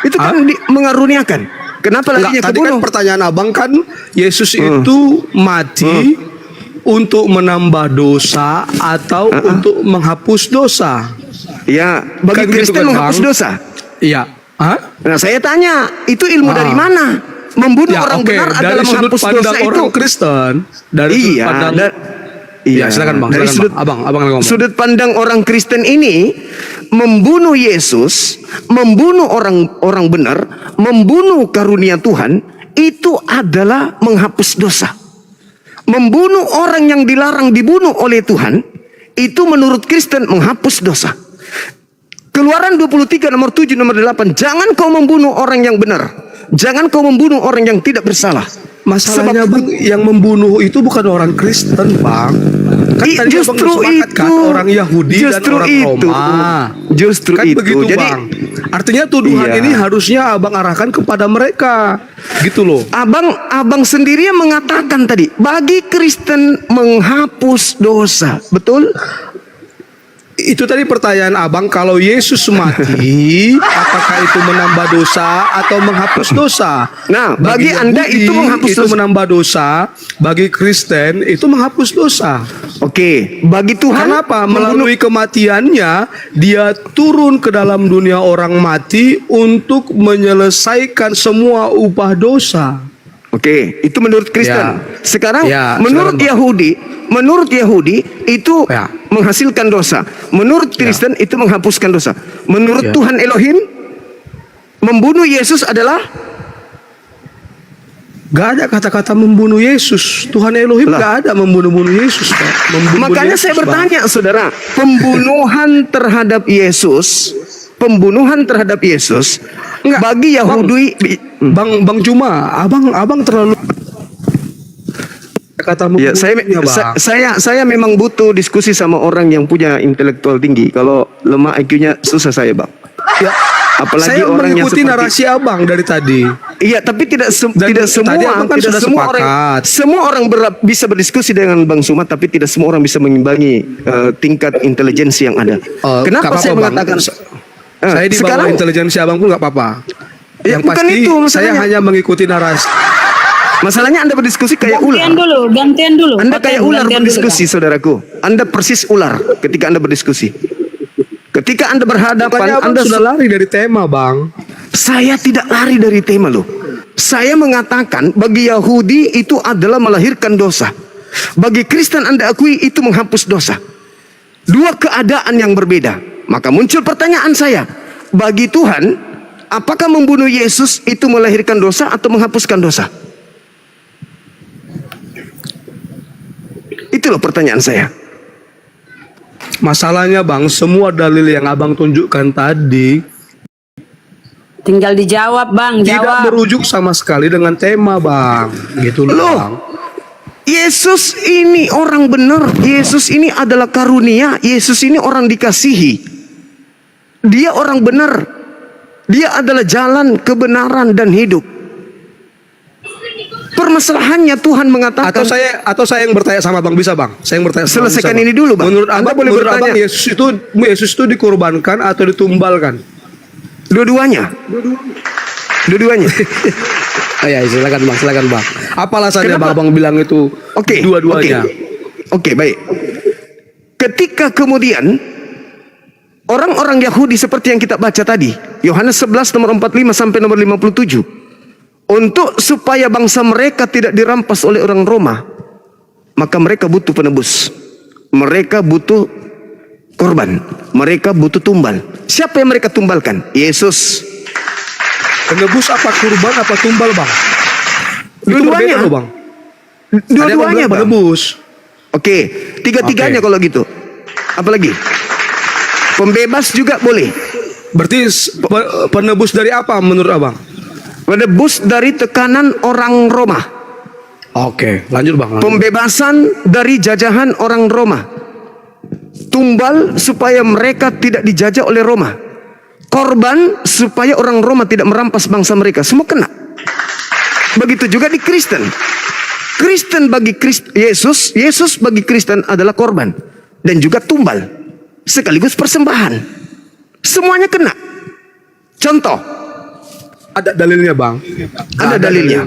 Itu kan mengaruniakan. Kenapa larinya ke Tadi kan bunuh? pertanyaan Abang kan Yesus itu mati untuk menambah dosa atau untuk menghapus dosa. Ya, bagi Kan gitu Kristen kan, menghapus Bang? dosa. Iya. Hah? Nah, saya tanya, itu ilmu dari mana? Membunuh Ya, orang oke. benar Dari adalah sudut menghapus pandang dosa itu. orang Kristen, dari sudut Iya, pandang iya. Ya, silakan Bang. Dari Silakan, sudut Bang. Abang ngomong. sudut pandang orang Kristen ini, membunuh Yesus, membunuh orang benar, membunuh karunia Tuhan, itu adalah menghapus dosa. Membunuh orang yang dilarang dibunuh oleh Tuhan, itu menurut Kristen menghapus dosa. Keluaran 23 nomor 7 nomor 8, jangan kau membunuh orang yang benar, jangan kau membunuh orang yang tidak bersalah. Masalahnya Sebab- Bang, yang membunuh itu bukan orang Kristen, Bang. Kan tadi Abang Justru sepakat kan itu. orang Yahudi dan Justru orang itu. Roma. Justru Kan itu. begitu, Jadi, Bang. Artinya tuduhan Iya. ini harusnya Abang arahkan kepada mereka. Gitu loh. Abang sendiri yang mengatakan tadi, bagi Kristen menghapus dosa, betul? Itu tadi pertanyaan Abang, kalau Yesus mati, apakah itu menambah dosa atau menghapus dosa? Nah, bagi Anda itu menghapus itu dosa. menambah dosa, bagi Kristen itu menghapus dosa. Oke, bagi Tuhan Kenapa? membunuh- Melalui kematiannya, dia turun ke dalam dunia orang mati untuk menyelesaikan semua upah dosa. Oke, itu menurut Kristen. Ya. Sekarang Ya, menurut Yahudi itu Ya. menghasilkan dosa. Menurut Kristen itu menghapuskan dosa. Menurut Ya. Tuhan Elohim, membunuh Yesus adalah Gak ada kata-kata membunuh Yesus. Tuhan Elohim Lah. gak ada membunuh Yesus, Pak. Membunuh Makanya Yesus, saya Bang. bertanya, saudara, pembunuhan terhadap Yesus Enggak, bagi Yahudi, Bang Juma, abang terlalu kata ya membunuhnya, Bang. saya memang butuh diskusi sama orang yang punya intelektual tinggi. Kalau lemah IQ-nya susah saya, Bang. Ya, Apalagi saya orang yang mengikuti seperti- narasi abang dari tadi. Iya, tapi tidak Dan tidak tadi semua abang kan tidak sudah semua sepakat. orang semua orang bisa berdiskusi dengan Bang Suma, tapi tidak semua orang bisa mengimbangi tingkat intelijensi yang ada. Nggak Kenapa apa-apa, saya Bang. mengatakan Saya di bawah sekarang intelijensi abang pun nggak apa-apa. Ya, Yang bukan pasti itu saya masalahnya. hanya mengikuti narasi. masalahnya Anda berdiskusi kayak ular. Gantian dulu. Anda kayak ular Gantian dulu, berdiskusi, saudaraku. Anda persis ular ketika Anda berdiskusi. Ketika Anda berhadapan, Bukannya abang Anda sudah lari dari tema, Bang. Saya tidak lari dari tema loh. Saya mengatakan bagi Yahudi itu adalah melahirkan dosa. Bagi Kristen Anda akui itu menghapus dosa. Dua keadaan yang berbeda. Maka muncul pertanyaan saya. Bagi Tuhan, apakah membunuh Yesus itu melahirkan dosa atau menghapuskan dosa? Itu loh pertanyaan saya. Masalahnya, Bang, semua dalil yang abang tunjukkan tadi Tinggal dijawab, Bang. tidak Jawab. merujuk sama sekali dengan tema, Bang. Gitu loh, Loh. Bang. Yesus ini orang benar. Yesus ini adalah karunia. Yesus ini orang dikasihi. Dia orang benar. Dia adalah jalan, kebenaran, dan hidup. Permasalahannya Tuhan mengatakan, Atau saya yang bertanya sama Bang, bisa, Bang? Saya yang bertanya sama Selesaikan Bang, bisa, ini dulu, Bang. Menurut Anda abang, boleh menurut bertanya. abang Yesus itu dikorbankan atau ditumbalkan? dua-duanya. Dua-duanya. Ya, silakan Bang. Apa alasannya Kenapa? Bang bilang itu Oke. dua-duanya? Oke, baik. Ketika kemudian orang-orang Yahudi seperti yang kita baca tadi, Yohanes 11 nomor 45 sampai nomor 57, untuk supaya bangsa mereka tidak dirampas oleh orang Roma, maka mereka butuh penebus. Mereka butuh korban. Mereka butuh tumbal. Siapa yang mereka tumbalkan? Yesus. Penebus apa kurban apa tumbal, Bang? Itu Dua-duanya. berbeda loh, Bang. Ada yang Dua-duanya, bilang Bang. penebus. Oke, tiga-tiganya Oke. kalau gitu. Apalagi? Pembebas juga boleh. Berarti penebus dari apa menurut abang? Penebus dari tekanan orang Roma. Oke, lanjut Bang. Pembebasan dari jajahan orang Roma. Tumbal supaya mereka tidak dijajah oleh Roma. Korban supaya orang Roma tidak merampas bangsa mereka. Semua kena. Begitu juga di Kristen. Kristen bagi Yesus, Yesus bagi Kristen adalah korban dan juga tumbal sekaligus persembahan. Semuanya kena. Contoh, Ada dalilnya, Bang. ada dalilnya.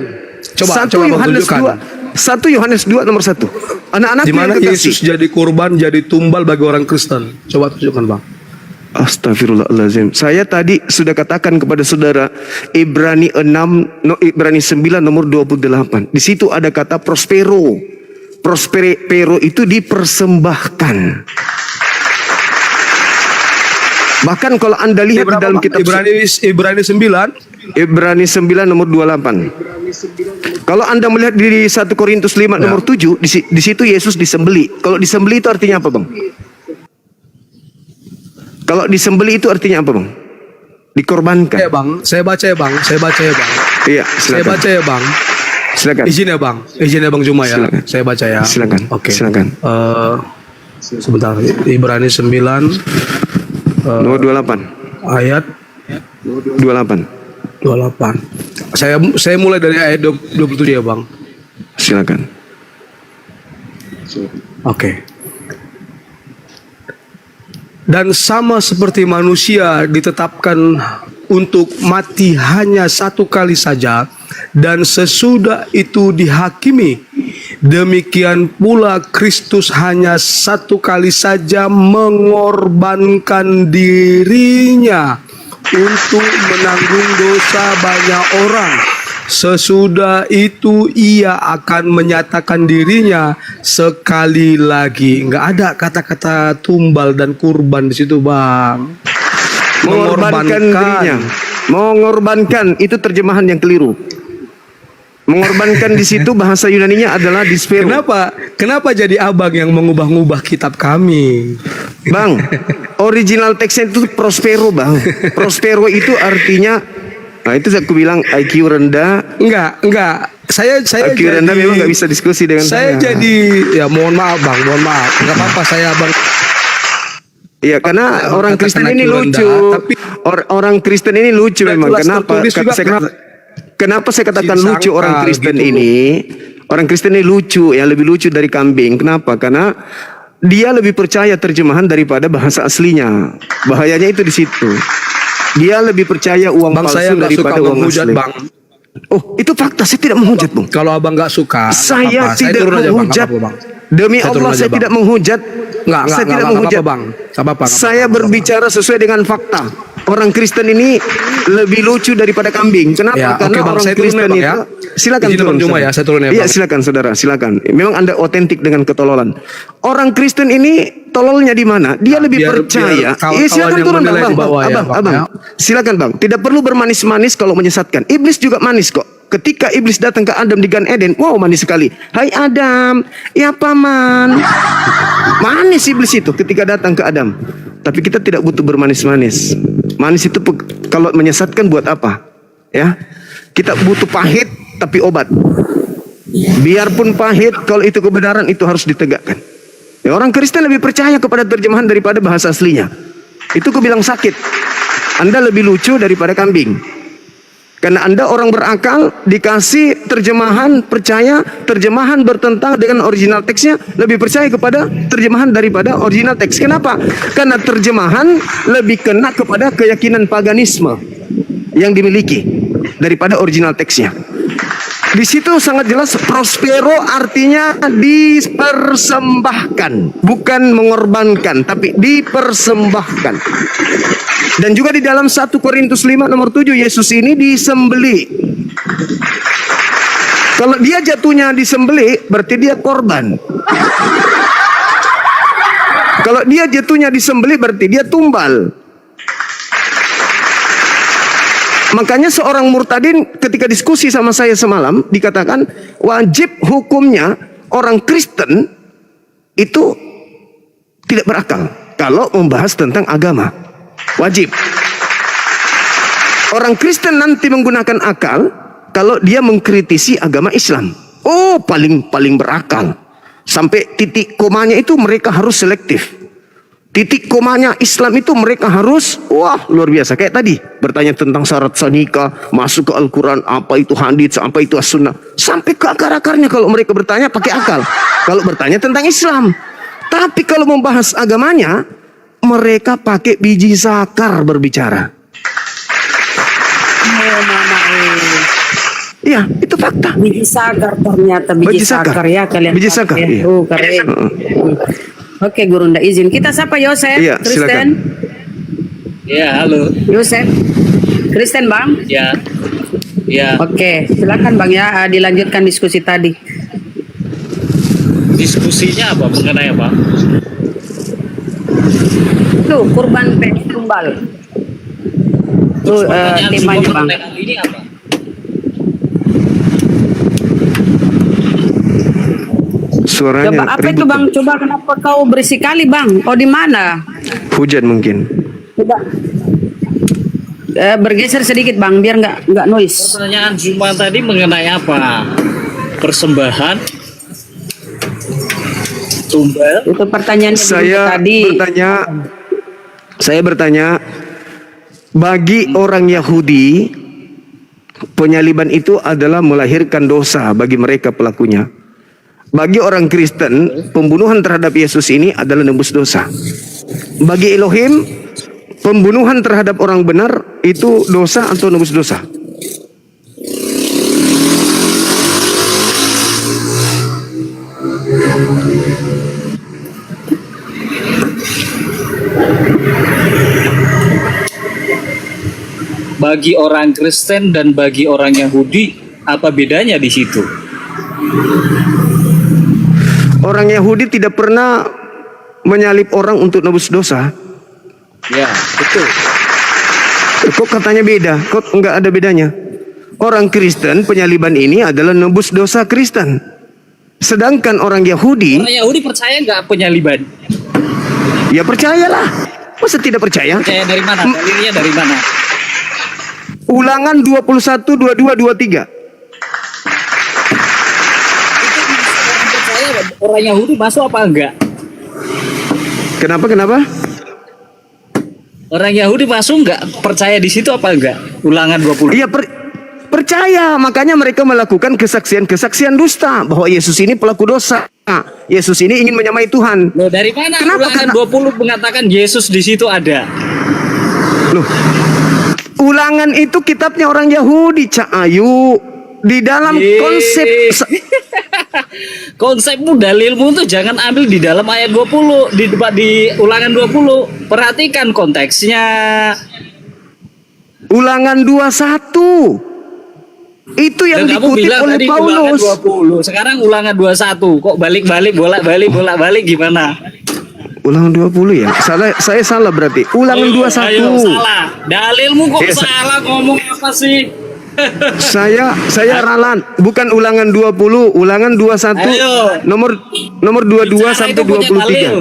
Coba 1 Bang Yohanes tunjukkan. 2 1 Yohanes 2 nomor 1. Anak-anak Di mana yang Yesus kekasih. jadi kurban, jadi tumbal bagi orang Kristen. Coba tunjukkan, Bang. Astagfirullahaladzim. Saya tadi sudah katakan kepada saudara Ibrani 9 nomor 28. Di situ ada kata prospero. Prospero itu dipersembahkan. Bahkan kalau Anda lihat di dalam kitab Ibrani 9. Ibrani 9 nomor 28. Kalau Anda melihat di 1 Korintus 5 nomor 7, di situ Yesus disembeli. Kalau disembeli itu artinya apa, Bang? Kalau disembeli itu artinya apa, Bang? Dikorbankan. Ya, Bang. Saya baca ya, Bang. Iya, Saya silakan. baca ya, Bang. Silakan. Izin ya, Bang Juma ya. Silakan. Saya baca ya. Silakan. Oke. Silakan. Sebentar. Ibrani 9 Nomor 28. ayat 28. 28. Saya mulai dari ayat 27 ya, Bang. Silakan. Oke. Dan sama seperti manusia ditetapkan untuk mati hanya satu kali saja, dan sesudah itu dihakimi, demikian pula Kristus hanya satu kali saja mengorbankan dirinya untuk menanggung dosa banyak orang. Sesudah itu ia akan menyatakan dirinya sekali lagi. Nggak ada kata-kata tumbal dan kurban di situ, Bang. Mengorbankan dirinya. Mengorbankan itu terjemahan yang keliru. Mengorbankan di situ bahasa Yunaninya adalah dispero. Kenapa jadi abang yang mengubah-ubah kitab kami? Bang, original teksnya itu prospero, Bang. Prospero itu artinya, nah itu aku bilang IQ rendah. Enggak. Saya IQ rendah memang nggak bisa diskusi dengan saya. Jadi ya mohon maaf Bang, mohon maaf. Enggak apa-apa saya Bang. Iya, karena orang Kristen ini lucu. Tapi orang Kristen ini lucu memang. Kenapa saya katakan lucu orang Kristen gitu ini? Orang Kristen ini lucu, yang lebih lucu dari kambing. Kenapa? Karena dia lebih percaya terjemahan daripada bahasa aslinya. Bahayanya itu di situ. Dia lebih percaya uang Bang, palsu saya nggak suka daripada uang menghujat, asli. Bang. Oh, itu fakta. Saya tidak menghujat, Bang. Kalau abang nggak suka, Saya apa-apa. tidak turun aja, Bang. menghujat. Nggak apa-apa, Bang. Demi Saya turun Allah, aja, saya Bang. tidak menghujat. Saya tidak menghujat, Bang. Nggak apa-apa. Saya berbicara sesuai dengan fakta. Orang Kristen ini lebih lucu daripada kambing. Kenapa? Ya, Karena oke, Bang. orang Saya turun Kristen ya, Bang, itu. ya. Silakan Izin, turun. Bang Juma, saudara. ya. Saya turun ya, Iya, Bang. silakan saudara, silakan. Memang Anda otentik dengan ketololan. Orang Kristen ini tololnya di mana? Dia lebih percaya. Silakan yang turun, menilai Bang. di bawah ya, Bang, Abang. ya. Silakan, Bang. Tidak perlu bermanis-manis kalau menyesatkan. Iblis juga manis kok. Ketika iblis datang ke Adam di Gan Eden, wow, manis sekali. Hai Adam, ya paman. Manis iblis itu ketika datang ke Adam. Tapi kita tidak butuh bermanis-manis. Manis itu kalau menyesatkan buat apa? Ya, kita butuh pahit tapi obat. Biarpun pahit, kalau itu kebenaran itu harus ditegakkan. Ya, orang Kristen lebih percaya kepada terjemahan daripada bahasa aslinya. Itu aku bilang sakit. Anda lebih lucu daripada kambing. Karena Anda orang berakal, dikasih terjemahan, percaya terjemahan bertentangan dengan original teksnya, lebih percaya kepada terjemahan daripada original teks. Kenapa? Karena terjemahan lebih kena kepada keyakinan paganisme yang dimiliki daripada original teksnya. Di situ sangat jelas prospero artinya dipersembahkan, bukan mengorbankan, tapi dipersembahkan. Dan juga di dalam 1 Korintus 5 nomor 7 Yesus ini disembeli. Kalau dia jatuhnya disembeli berarti dia korban. Kalau dia jatuhnya disembeli berarti dia tumbal. Makanya seorang murtadin ketika diskusi sama saya semalam dikatakan wajib hukumnya orang Kristen itu tidak berakal kalau membahas tentang agama. Wajib. Orang Kristen nanti menggunakan akal kalau dia mengkritisi agama Islam. Oh, paling berakal. Sampai titik komanya itu mereka harus selektif. Titik komanya Islam itu mereka harus, wah luar biasa. Kayak tadi bertanya tentang syarat nikah, masuk ke Al-Quran, apa itu hadits, apa itu as-sunnah. Sampai ke akar-akarnya kalau mereka bertanya pakai akal. Kalau bertanya tentang Islam. Tapi kalau membahas agamanya, mereka pakai biji sakar berbicara. Iya, itu fakta. Biji sakar ternyata biji sakar ya kalian. Biji sakar. Ya. Iya. Oh, keren. Oke, Guru ndak izin. Kita sapa Yosef, Iya, Kristen. Ya, halo. Yosef. Kristen, Bang? Ya. Ya, Oke, silakan Bang ya, dilanjutkan diskusi tadi. diskusinya apa mengenai apa? Tuh, kurban tumbal. Tuh, Pertanyaan temanya Sumber Bang. mengenai ini apa? Suaranya Coba apa itu ribut. Bang? Coba kenapa kau berisik kali Bang? Oh di mana? Hujan mungkin. Coba bergeser sedikit Bang, biar nggak noise. Pertanyaan Zuma tadi mengenai apa? Persembahan, tumbal. Itu pertanyaan Saya bertanya, bagi orang Yahudi, penyaliban itu adalah melahirkan dosa bagi mereka pelakunya. Bagi orang Kristen, pembunuhan terhadap Yesus ini adalah nebus dosa. Bagi Elohim, pembunuhan terhadap orang benar itu dosa atau nebus dosa? Bagi orang Kristen dan bagi orang Yahudi, apa bedanya di situ? Orang Yahudi tidak pernah menyalib orang untuk nebus dosa. Ya, betul. Kok katanya beda? Kok enggak ada bedanya? Orang Kristen penyaliban ini adalah nebus dosa Kristen. Sedangkan orang Yahudi, Orang Yahudi percaya nggak penyaliban? ya percayalah. Masa tidak percaya? Percaya dari mana? Dalilnya dari mana? Ulangan 21, 22, 23. Orang percaya orang Yahudi masuk apa enggak? Kenapa? Orang Yahudi masuk enggak? Percaya di situ apa enggak? Ulangan 20. Iya percaya, makanya mereka melakukan kesaksian dusta bahwa Yesus ini pelaku dosa. Yesus ini ingin menyamai Tuhan. Loh, dari mana Kenapa? ulangan 20 mengatakan Yesus di situ ada? Loh, ulangan itu kitabnya orang Yahudi, Cak Ayu. Di dalam konsep Konsepmu, dalilmu tuh jangan ambil di dalam ayat 20, di ulangan 20. Perhatikan konteksnya. Ulangan 21. Itu yang Dan kamu dikutip bilang oleh tadi ulangan Paulus. 20, sekarang ulangan 21. Kok balik-balik, bolak-balik gimana? Ulangan 20 ya? Saya salah berarti. Ulangan 21. Ayo, salah. Dalilmu kok Ya, salah, ngomong apa sih? Saya ralat, bukan ulangan 20, ulangan 21. Ayo. Nomor 22 Bicara sampai itu punya 23. dalil.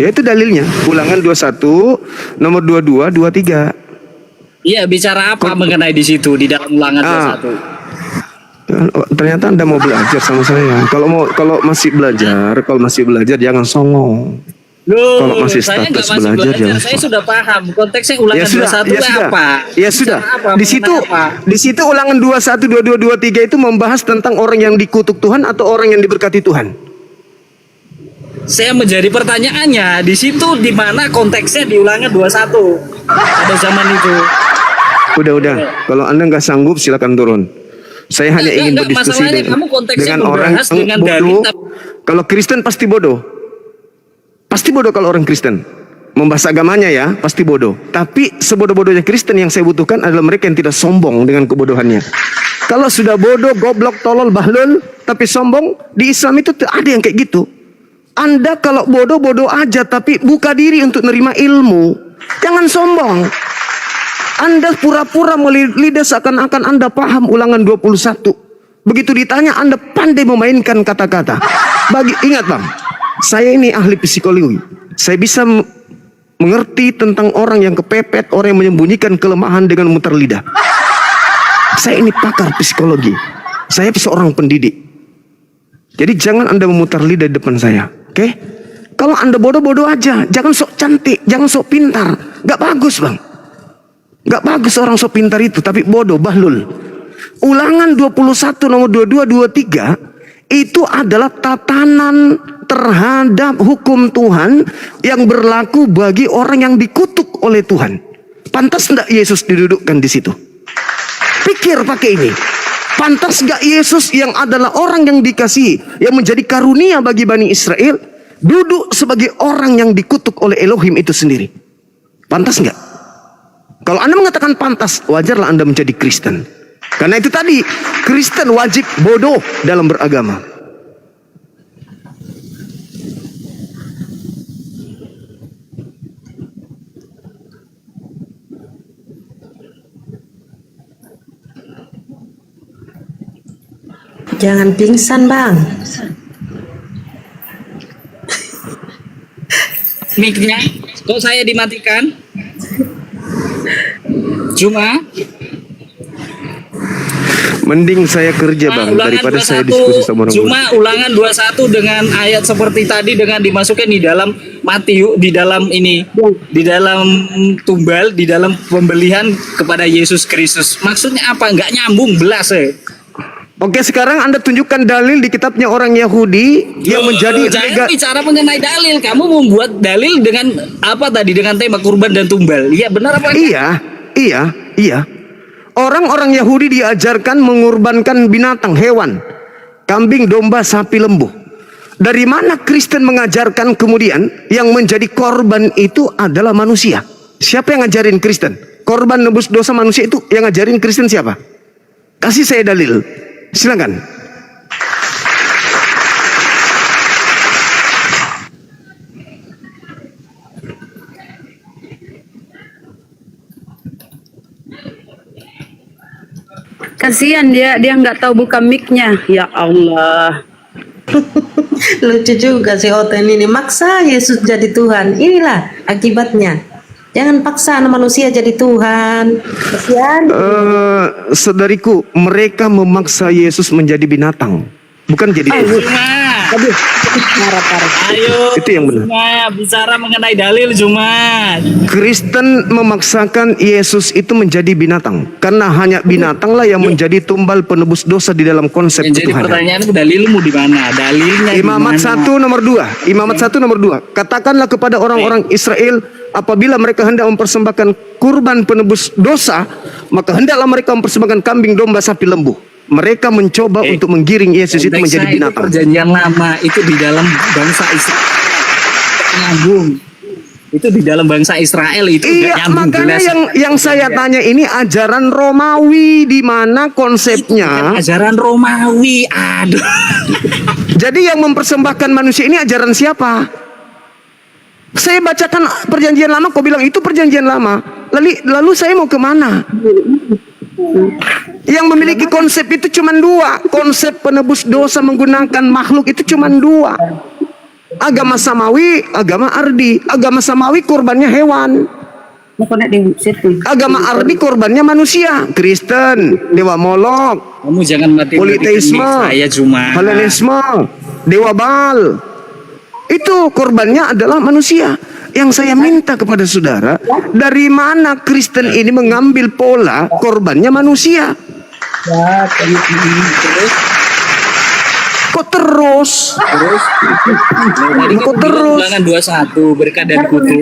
Ya itu dalilnya. Ulangan 21, nomor 22, 23. Iya, bicara apa mengenai di situ di dalam ulangan 21? Ternyata Anda mau belajar sama saya. Kalau masih belajar jangan songong. Loh, Kalau masih saya nggak status masih belajar, jangan saya sudah paham konteksnya ulangan 21 apa? Ya sudah. Bicara apa, Di situ mengenai apa? di situ ulangan 21, 22, 23 itu membahas tentang orang yang dikutuk Tuhan atau orang yang diberkati Tuhan. Saya menjadi pertanyaannya di situ di mana konteksnya di ulangan 21 pada zaman itu. Udah. Kalau Anda nggak sanggup silakan turun. Saya hanya ingin Enggak, berdiskusi masalahnya kamu konteksnya dengan orang membahas yang dengan bodoh. dalil, Kalau Kristen pasti bodoh. Pasti bodoh kalau orang Kristen. Membahas agamanya ya, pasti bodoh. Tapi sebodoh-bodohnya Kristen yang saya butuhkan adalah mereka yang tidak sombong dengan kebodohannya. Kalau sudah bodoh, goblok, tolol, bahlul, tapi sombong, di Islam itu ada yang kayak gitu. Anda kalau bodoh aja, tapi buka diri untuk nerima ilmu. Jangan sombong. Anda pura-pura lidah seakan-akan Anda paham ulangan 21. Begitu ditanya Anda pandai memainkan kata-kata. Ingat Bang, saya ini ahli psikologi. Saya bisa mengerti tentang orang yang kepepet, orang yang menyembunyikan kelemahan dengan memutar lidah. Saya ini pakar psikologi. Saya seorang pendidik. Jadi jangan Anda memutar lidah di depan saya. Oke? Kalau Anda bodoh aja. Jangan sok cantik, jangan sok pintar. Gak bagus Bang. Gak bagus orang sok pintar itu, tapi bodoh, bahlul. Ulangan 21 nomor 22, 23 itu adalah tatanan terhadap hukum Tuhan yang berlaku bagi orang yang dikutuk oleh Tuhan. Pantas enggak Yesus didudukkan di situ? Pikir pakai ini. Pantas enggak Yesus yang adalah orang yang dikasihi, yang menjadi karunia bagi Bani Israel, duduk sebagai orang yang dikutuk oleh Elohim itu sendiri? Pantas enggak? Kalau Anda mengatakan pantas, wajarlah Anda menjadi Kristen. Karena itu tadi, Kristen wajib bodoh dalam beragama. Jangan pingsan, Bang. Mic-nya kok saya dimatikan? Cuma Mending saya kerja Bang ulangan daripada 21, saya diskusi sama orang cuma ulangan 21 dengan ayat seperti tadi dengan dimasukkan di dalam Matius, di dalam ini, di dalam tumbal, di dalam pembelian kepada Yesus Kristus. Maksudnya apa? Enggak nyambung belas Oke, sekarang Anda tunjukkan dalil di kitabnya orang Yahudi yang menjadi jangan bicara mengenai dalil. Kamu membuat dalil dengan apa tadi? Dengan tema kurban dan tumbal. Iya benar apa enggak? Iya. Orang-orang Yahudi diajarkan mengorbankan binatang, hewan, kambing, domba, sapi, lembu. Dari mana Kristen mengajarkan kemudian yang menjadi korban itu adalah manusia? Siapa yang ngajarin Kristen? Korban nebus dosa manusia itu yang ngajarin Kristen siapa? Kasih saya dalil. Silakan. kasihan dia nggak tahu buka mic-nya. Ya Allah. Lucu juga si Oten ini, maksa Yesus jadi Tuhan. Inilah akibatnya. Jangan paksa anak manusia jadi Tuhan. Kasihan. Saudariku, mereka memaksa Yesus menjadi binatang, bukan jadi Tuhan. Juma, Aduh, parah. ayo. Itu yang benar. Juma, bicara mengenai dalil Juma. Kristen memaksakan Yesus itu menjadi binatang, karena hanya binatanglah yang menjadi tumbal penebus dosa di dalam konsep Yang jadi ketuhanan. pertanyaan dalilmu di mana? Dalilnya di Imamat mana? 1 nomor 2. Imamat 1 nomor 2. Katakanlah kepada orang-orang Israel, apabila mereka hendak mempersembahkan kurban penebus dosa, maka hendaklah mereka mempersembahkan kambing, domba, sapi, lembu. Mereka mencoba untuk menggiring Yesus itu Konteks menjadi saya itu binatang. perjanjian lama itu di dalam bangsa Israel nyambung. Itu di dalam bangsa Israel itu nggak Iya, nyambung makanya jelas. yang saya tanya ini ajaran Romawi, di mana konsepnya. Ajaran Romawi, aduh. Jadi yang mempersembahkan manusia ini ajaran siapa? Saya bacakan perjanjian lama, kau bilang itu perjanjian lama. Lalu saya mau kemana? Yang memiliki konsep itu cuma dua. Konsep penebus dosa menggunakan makhluk itu cuma dua. Agama Samawi, agama Ardi. Agama Samawi korbannya hewan. Mau connect di situ. Agama Ardi korbannya manusia. Kristen, Dewa Molok, Kamu jangan mati politeisme, saya Juma. Helenisme, Dewa Baal. Itu korbannya adalah manusia. Yang saya minta kepada saudara, dari mana Kristen ini mengambil pola korbannya manusia? Kok terus? Tadi Kok kan terus? Ulangan 21 berkat dan kutu.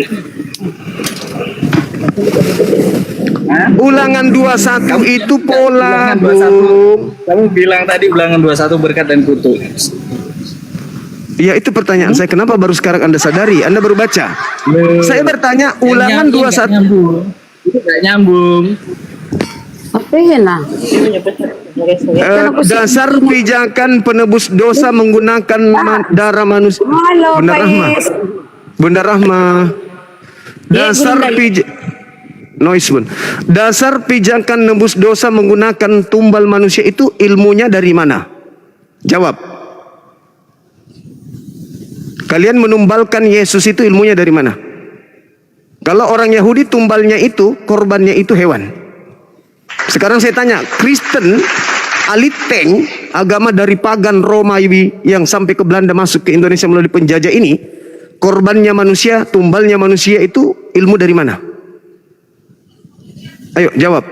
Ulangan 21 itu pola, Ulangan Bung. 21. Kamu bilang tadi ulangan 21 berkat dan kutu. Ya itu pertanyaan saya, kenapa baru sekarang Anda sadari? Anda baru baca. Saya bertanya ulangan 21. Itu gak nyambung. Apa ya nah? Dasar pijakan penebus dosa menggunakan darah manusia. Halo, Bunda Pak Rahma. Is. Bunda Rahma. Dasar Bunda. noise Bun. Dasar pijakan nebus dosa menggunakan tumbal manusia itu ilmunya dari mana? Jawab. Kalian menumbalkan Yesus itu ilmunya dari mana? Kalau orang Yahudi tumbalnya itu, korbannya itu hewan. Sekarang saya tanya, Kristen, Aliteng, agama dari pagan Romawi yang sampai ke Belanda masuk ke Indonesia melalui penjajah ini, korbannya manusia, tumbalnya manusia itu ilmu dari mana? Ayo jawab.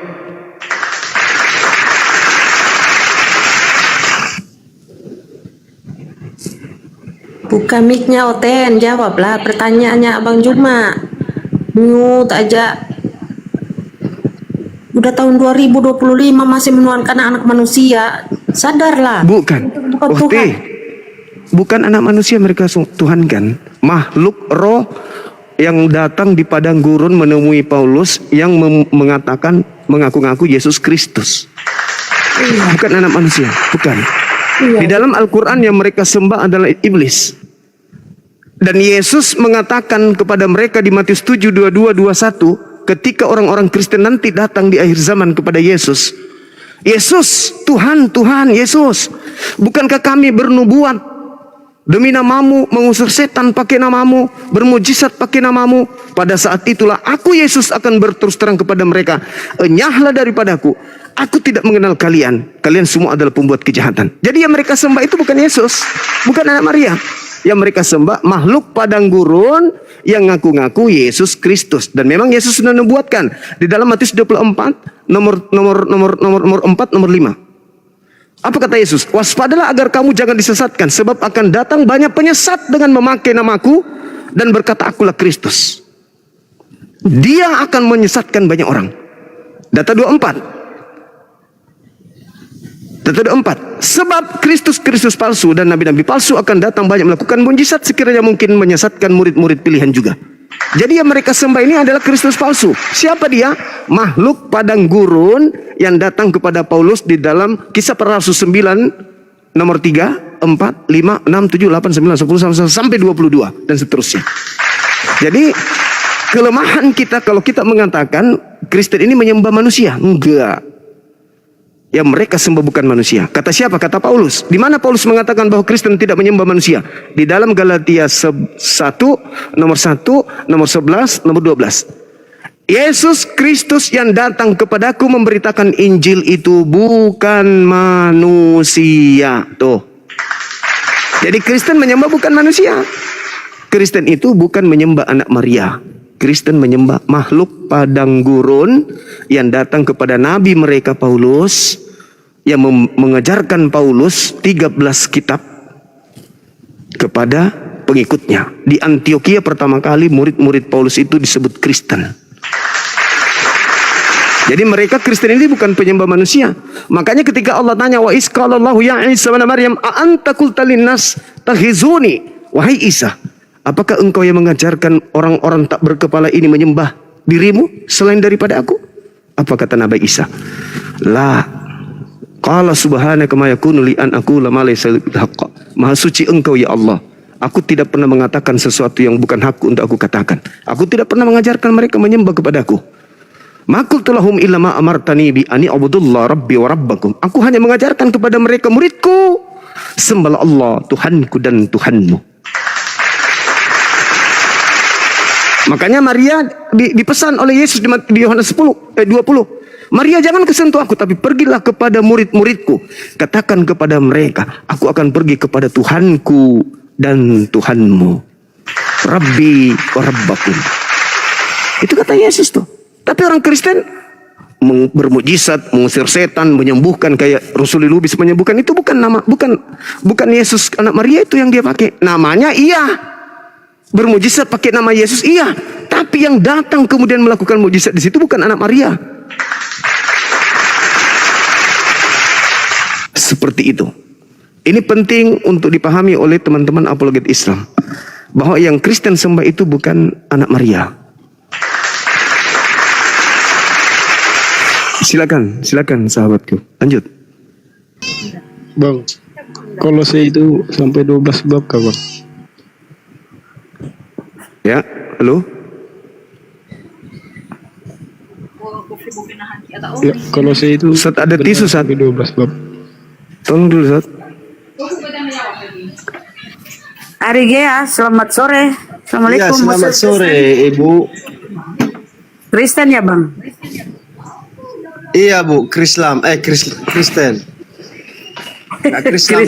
Buka mic-nya Oten, jawablah pertanyaannya Abang Juma. Mute aja. Udah tahun 2025 masih menuhankan anak manusia. Sadarlah. Bukan. Bukan Oh, Tuhan. bukan anak manusia mereka Tuhan kan? Makhluk roh yang datang di padang gurun menemui Paulus yang mengatakan mengaku-ngaku Yesus Kristus. Bukan anak manusia, bukan. Di dalam Al-Quran yang mereka sembah adalah iblis. Dan Yesus mengatakan kepada mereka di Matius 7, 22, 21, ketika orang-orang Kristen nanti datang di akhir zaman kepada Yesus. Yesus, Tuhan, Tuhan, Yesus. Bukankah kami bernubuat demi namamu, mengusir setan pakai namamu, bermujizat pakai namamu? Pada saat itulah aku Yesus akan berterus terang kepada mereka, enyahlah daripadaku, aku tidak mengenal kalian. Kalian semua adalah pembuat kejahatan. Jadi yang mereka sembah itu bukan Yesus, bukan anak Maria. Yang mereka sembah makhluk padang gurun yang ngaku-ngaku Yesus Kristus. Dan memang Yesus sudah menubuatkan di dalam Matius 24 nomor 4 nomor 5. Apa kata Yesus? Waspadalah agar kamu jangan disesatkan, sebab akan datang banyak penyesat dengan memakai namaku dan berkata akulah Kristus. Dia akan menyesatkan banyak orang. Data 24. Data 24. Sebab Kristus palsu dan nabi-nabi palsu akan datang banyak melakukan mujizat sekiranya mungkin menyesatkan murid-murid pilihan juga. Jadi yang mereka sembah ini adalah Kristus palsu. Siapa dia? Makhluk padang gurun yang datang kepada Paulus di dalam Kisah Para Rasul 9 nomor 3, 4, 5, 6, 7, 8, 9, 10 sampai 22 dan seterusnya. Jadi kelemahan kita kalau kita mengatakan Kristen ini menyembah manusia. Enggak. yang mereka sembah bukan manusia. Kata siapa? Kata Paulus. Di mana Paulus mengatakan bahwa Kristen tidak menyembah manusia? Di dalam Galatia 1, nomor 11, nomor 12. Yesus Kristus yang datang kepadaku memberitakan Injil itu bukan manusia. Tuh. Jadi Kristen menyembah bukan manusia. Kristen itu bukan menyembah anak Maria. Kristen menyembah makhluk padang gurun yang datang kepada nabi mereka Paulus, yang mengajarkan Paulus 13 kitab kepada pengikutnya. Di Antioquia pertama kali murid-murid Paulus itu disebut Kristen. Jadi mereka Kristen ini bukan penyembah manusia. Makanya ketika Allah tanya, wa isqalallahu ya Isa bin Maryam a anta qulta linnas takhizuni, wahai Isa, apakah engkau yang mengajarkan orang-orang tak berkepala ini menyembah dirimu selain daripada aku? Apa kata Nabi Isa? La qala subhanaka ma yakunu li an aqula ma laysa li haqq. Maha suci engkau ya Allah. Aku tidak pernah mengatakan sesuatu yang bukan hakku untuk aku katakan. Aku tidak pernah mengajarkan mereka menyembah kepadaku. Makul tulahum illa ma amartani bi ani abudullah rabbi wa rabbakum. Aku hanya mengajarkan kepada mereka muridku, sembahlah Allah Tuhanku dan Tuhanmu. Makanya Maria dipesan oleh Yesus di Yohanes 20. Maria, jangan kesentuh aku, tapi pergilah kepada murid-muridku. Katakan kepada mereka, aku akan pergi kepada Tuhanku dan Tuhanmu. Rabbi wa rabbakum. Itu kata Yesus tuh. Tapi orang Kristen bermujizat, mengusir setan, menyembuhkan kayak Rasulullah Lubis menyembuhkan, itu bukan Yesus anak Maria itu yang dia pakai. Namanya iya. Bermujizat pakai nama Yesus iya. Tapi yang datang kemudian melakukan mujizat di situ bukan anak Maria. Seperti itu. Ini penting untuk dipahami oleh teman-teman apologet Islam, bahwa yang Kristen sembah itu bukan anak Maria. Silakan sahabatku. Lanjut. Bang, Kolose itu sampai 12 bab kah, Bang? Ya, halo. Ya, Kolose itu Ustaz ada tisu Ustaz. sampai 12 bab. Tolong dulu Ustaz. Ari Gea, selamat sore. Assalamualaikum. Ya, selamat sore Ibu. Kristen ya Bang? Iya Bu, Kristen. Kristen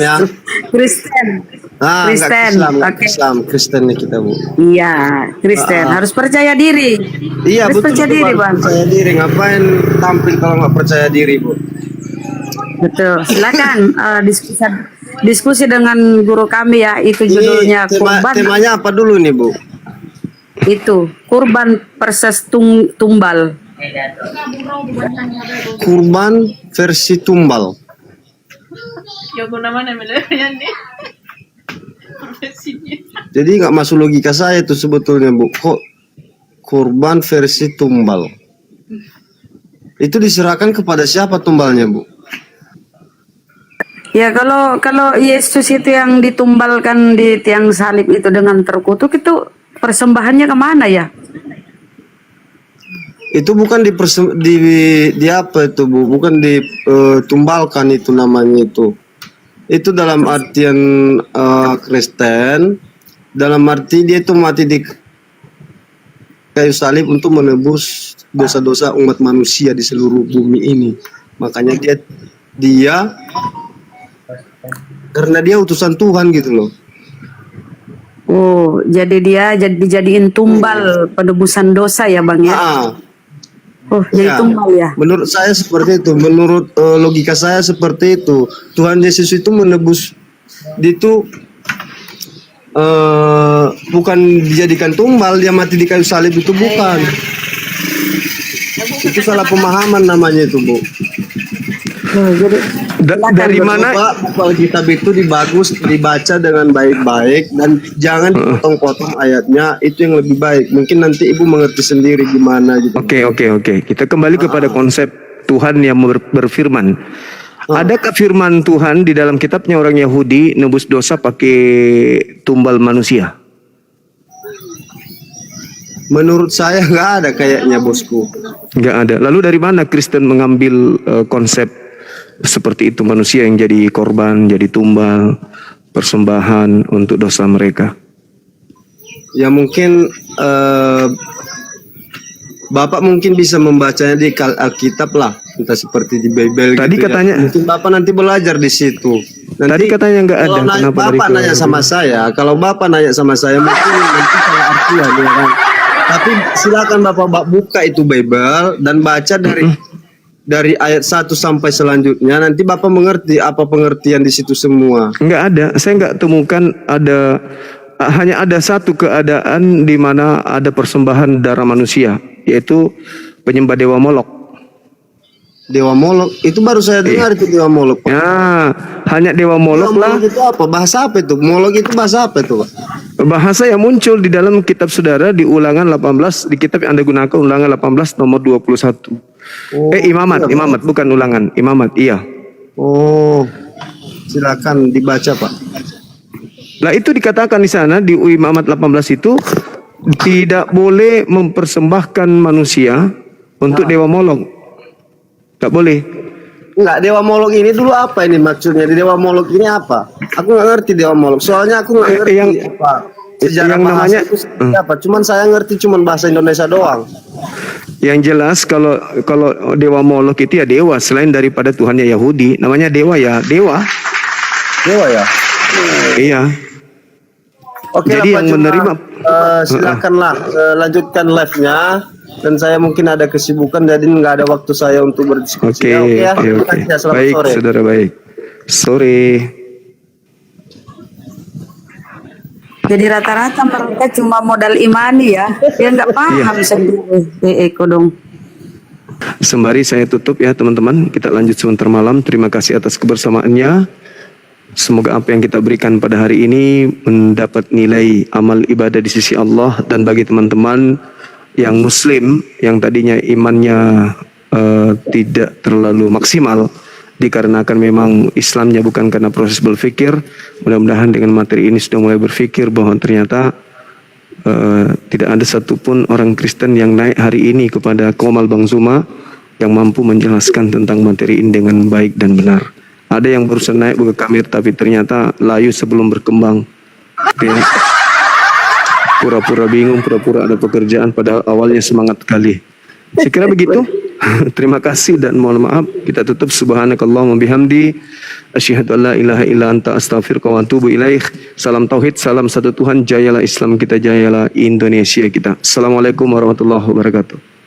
ya. Kristen. Ah, Kristen. enggak Oke. Islam, Kristen nih kita Bu. Iya, Kristen. Harus percaya diri. Iya Harus betul. percaya diri Bang. Percaya diri, ngapain tampil kalau nggak percaya diri Bu? Betul. Silakan diskusi dengan guru kami ya. Itu judulnya Ini kurban. temanya apa dulu nih Bu? Itu kurban versus tumbal. Kurban versi tumbal. Jadi nggak masuk logika saya tuh sebetulnya Bu. Kok kurban versi tumbal? Itu diserahkan kepada siapa tumbalnya Bu? Ya kalau Yesus itu yang ditumbalkan di tiang salib itu dengan terkutuk, itu persembahannya kemana ya? Itu bukan di apa itu Bu? Bukan ditumbalkan itu namanya itu. Itu dalam artian Kristen, dalam arti dia itu mati di kayu salib untuk menebus dosa-dosa umat manusia di seluruh bumi ini. Makanya dia karena dia utusan Tuhan gitu loh. Oh, jadi dia dijadiin tumbal penebusan dosa ya Bang ya? Oh, jadi Ya, tumbal ya? menurut saya seperti itu. Menurut logika saya seperti itu. Tuhan Yesus itu menebus itu bukan dijadikan tumbal, dia mati di kayu salib itu bukan. Itu salah pemahaman namanya itu Bu. Oh, jadi Dari mana? Coba buku Alkitab itu dibaca dengan baik-baik dan jangan dipotong-potong ayatnya, itu yang lebih baik. Mungkin nanti Ibu mengerti sendiri gimana gitu. Oke. Kita kembali kepada konsep Tuhan yang berfirman. Adakah firman Tuhan di dalam kitabnya orang Yahudi nebus dosa pakai tumbal manusia? Menurut saya nggak ada kayaknya bosku. Nggak ada. Lalu dari mana Kristen mengambil konsep seperti itu manusia yang jadi korban, jadi tumbal, persembahan untuk dosa mereka. Ya mungkin Bapak mungkin bisa membacanya di Alkitab lah, entah seperti di Bible Tadi gitu katanya- ya. Mungkin Bapak nanti belajar di situ. Tadi katanya nggak ada, Kalau kenapa dari Bapak nanya keluar? sama saya, kalau Bapak nanya sama saya mungkin nanti salah artian ya kan. Tapi silakan Bapak buka itu Bible dan baca dari ayat 1 sampai selanjutnya, nanti Bapak mengerti apa pengertian di situ semua. Nggak ada, saya nggak temukan ada, hanya ada satu keadaan di mana ada persembahan darah manusia, yaitu penyembah dewa Molok. Dewa Molok itu baru saya dengar itu Dewa Molok. Pak. Ya, hanya dewa Dewa Molok lah. Molok itu apa? Bahasa apa itu? Molok itu bahasa apa itu, Pak? Bahasa yang muncul di dalam kitab saudara di ulangan 18, di kitab yang Anda gunakan ulangan 18 nomor 21. Imamat bukan ulangan, imamat, iya. Oh, silakan dibaca Pak. Nah itu dikatakan di sana di imamat 18 itu tidak boleh mempersembahkan manusia untuk dewa Molok. Tak boleh. Enggak, Dewa Molok ini dulu apa ini maksudnya? Di Dewa Molok ini apa? Aku nggak ngerti Dewa Molok. Soalnya aku nggak ngerti apa sejarah yang bahasa namanya- itu seperti apa. Cuman saya ngerti cuman bahasa Indonesia doang. Yang jelas kalau dewa Molok itu ya dewa selain daripada Tuhannya Yahudi, namanya dewa ya dewa. Dewa ya. Iya. Oke Jadi lah, Pak, yang cuma, menerima silakanlah lanjutkan live-nya. Dan saya mungkin ada kesibukan jadi nggak ada waktu saya untuk berdiskusi. Oke, Ya, oke ya. oke, Terima oke. kasih ya. Selamat Baik, sore. saudara baik. Sore. Jadi rata-rata mereka cuma modal imani ya. Dia nggak paham sendiri. Eko dong. Sembari saya tutup ya teman-teman, kita lanjut sebentar malam. Terima kasih atas kebersamaannya. Semoga apa yang kita berikan pada hari ini mendapat nilai amal ibadah di sisi Allah. Dan bagi teman-teman yang muslim, yang tadinya imannya tidak terlalu maksimal, dikarenakan memang Islamnya bukan karena proses berpikir, mudah-mudahan dengan materi ini sudah mulai berpikir bahwa ternyata tidak ada satupun orang Kristen yang naik hari ini kepada Komal Bang Zuma yang mampu menjelaskan tentang materi ini dengan baik dan benar. Ada yang berusaha naik buka kamera tapi ternyata layu sebelum berkembang. Ya. Pura-pura bingung, pura-pura ada pekerjaan padahal awalnya semangat sekali. Saya kira begitu. Terima kasih dan mohon maaf. Kita tutup subhanakallahumma bihamdi asyhadu an la ilaha illa anta astaghfiruka wa atubu ilaik. Salam tauhid, salam satu Tuhan, jayalah Islam kita, jayalah Indonesia kita. Assalamualaikum warahmatullahi wabarakatuh.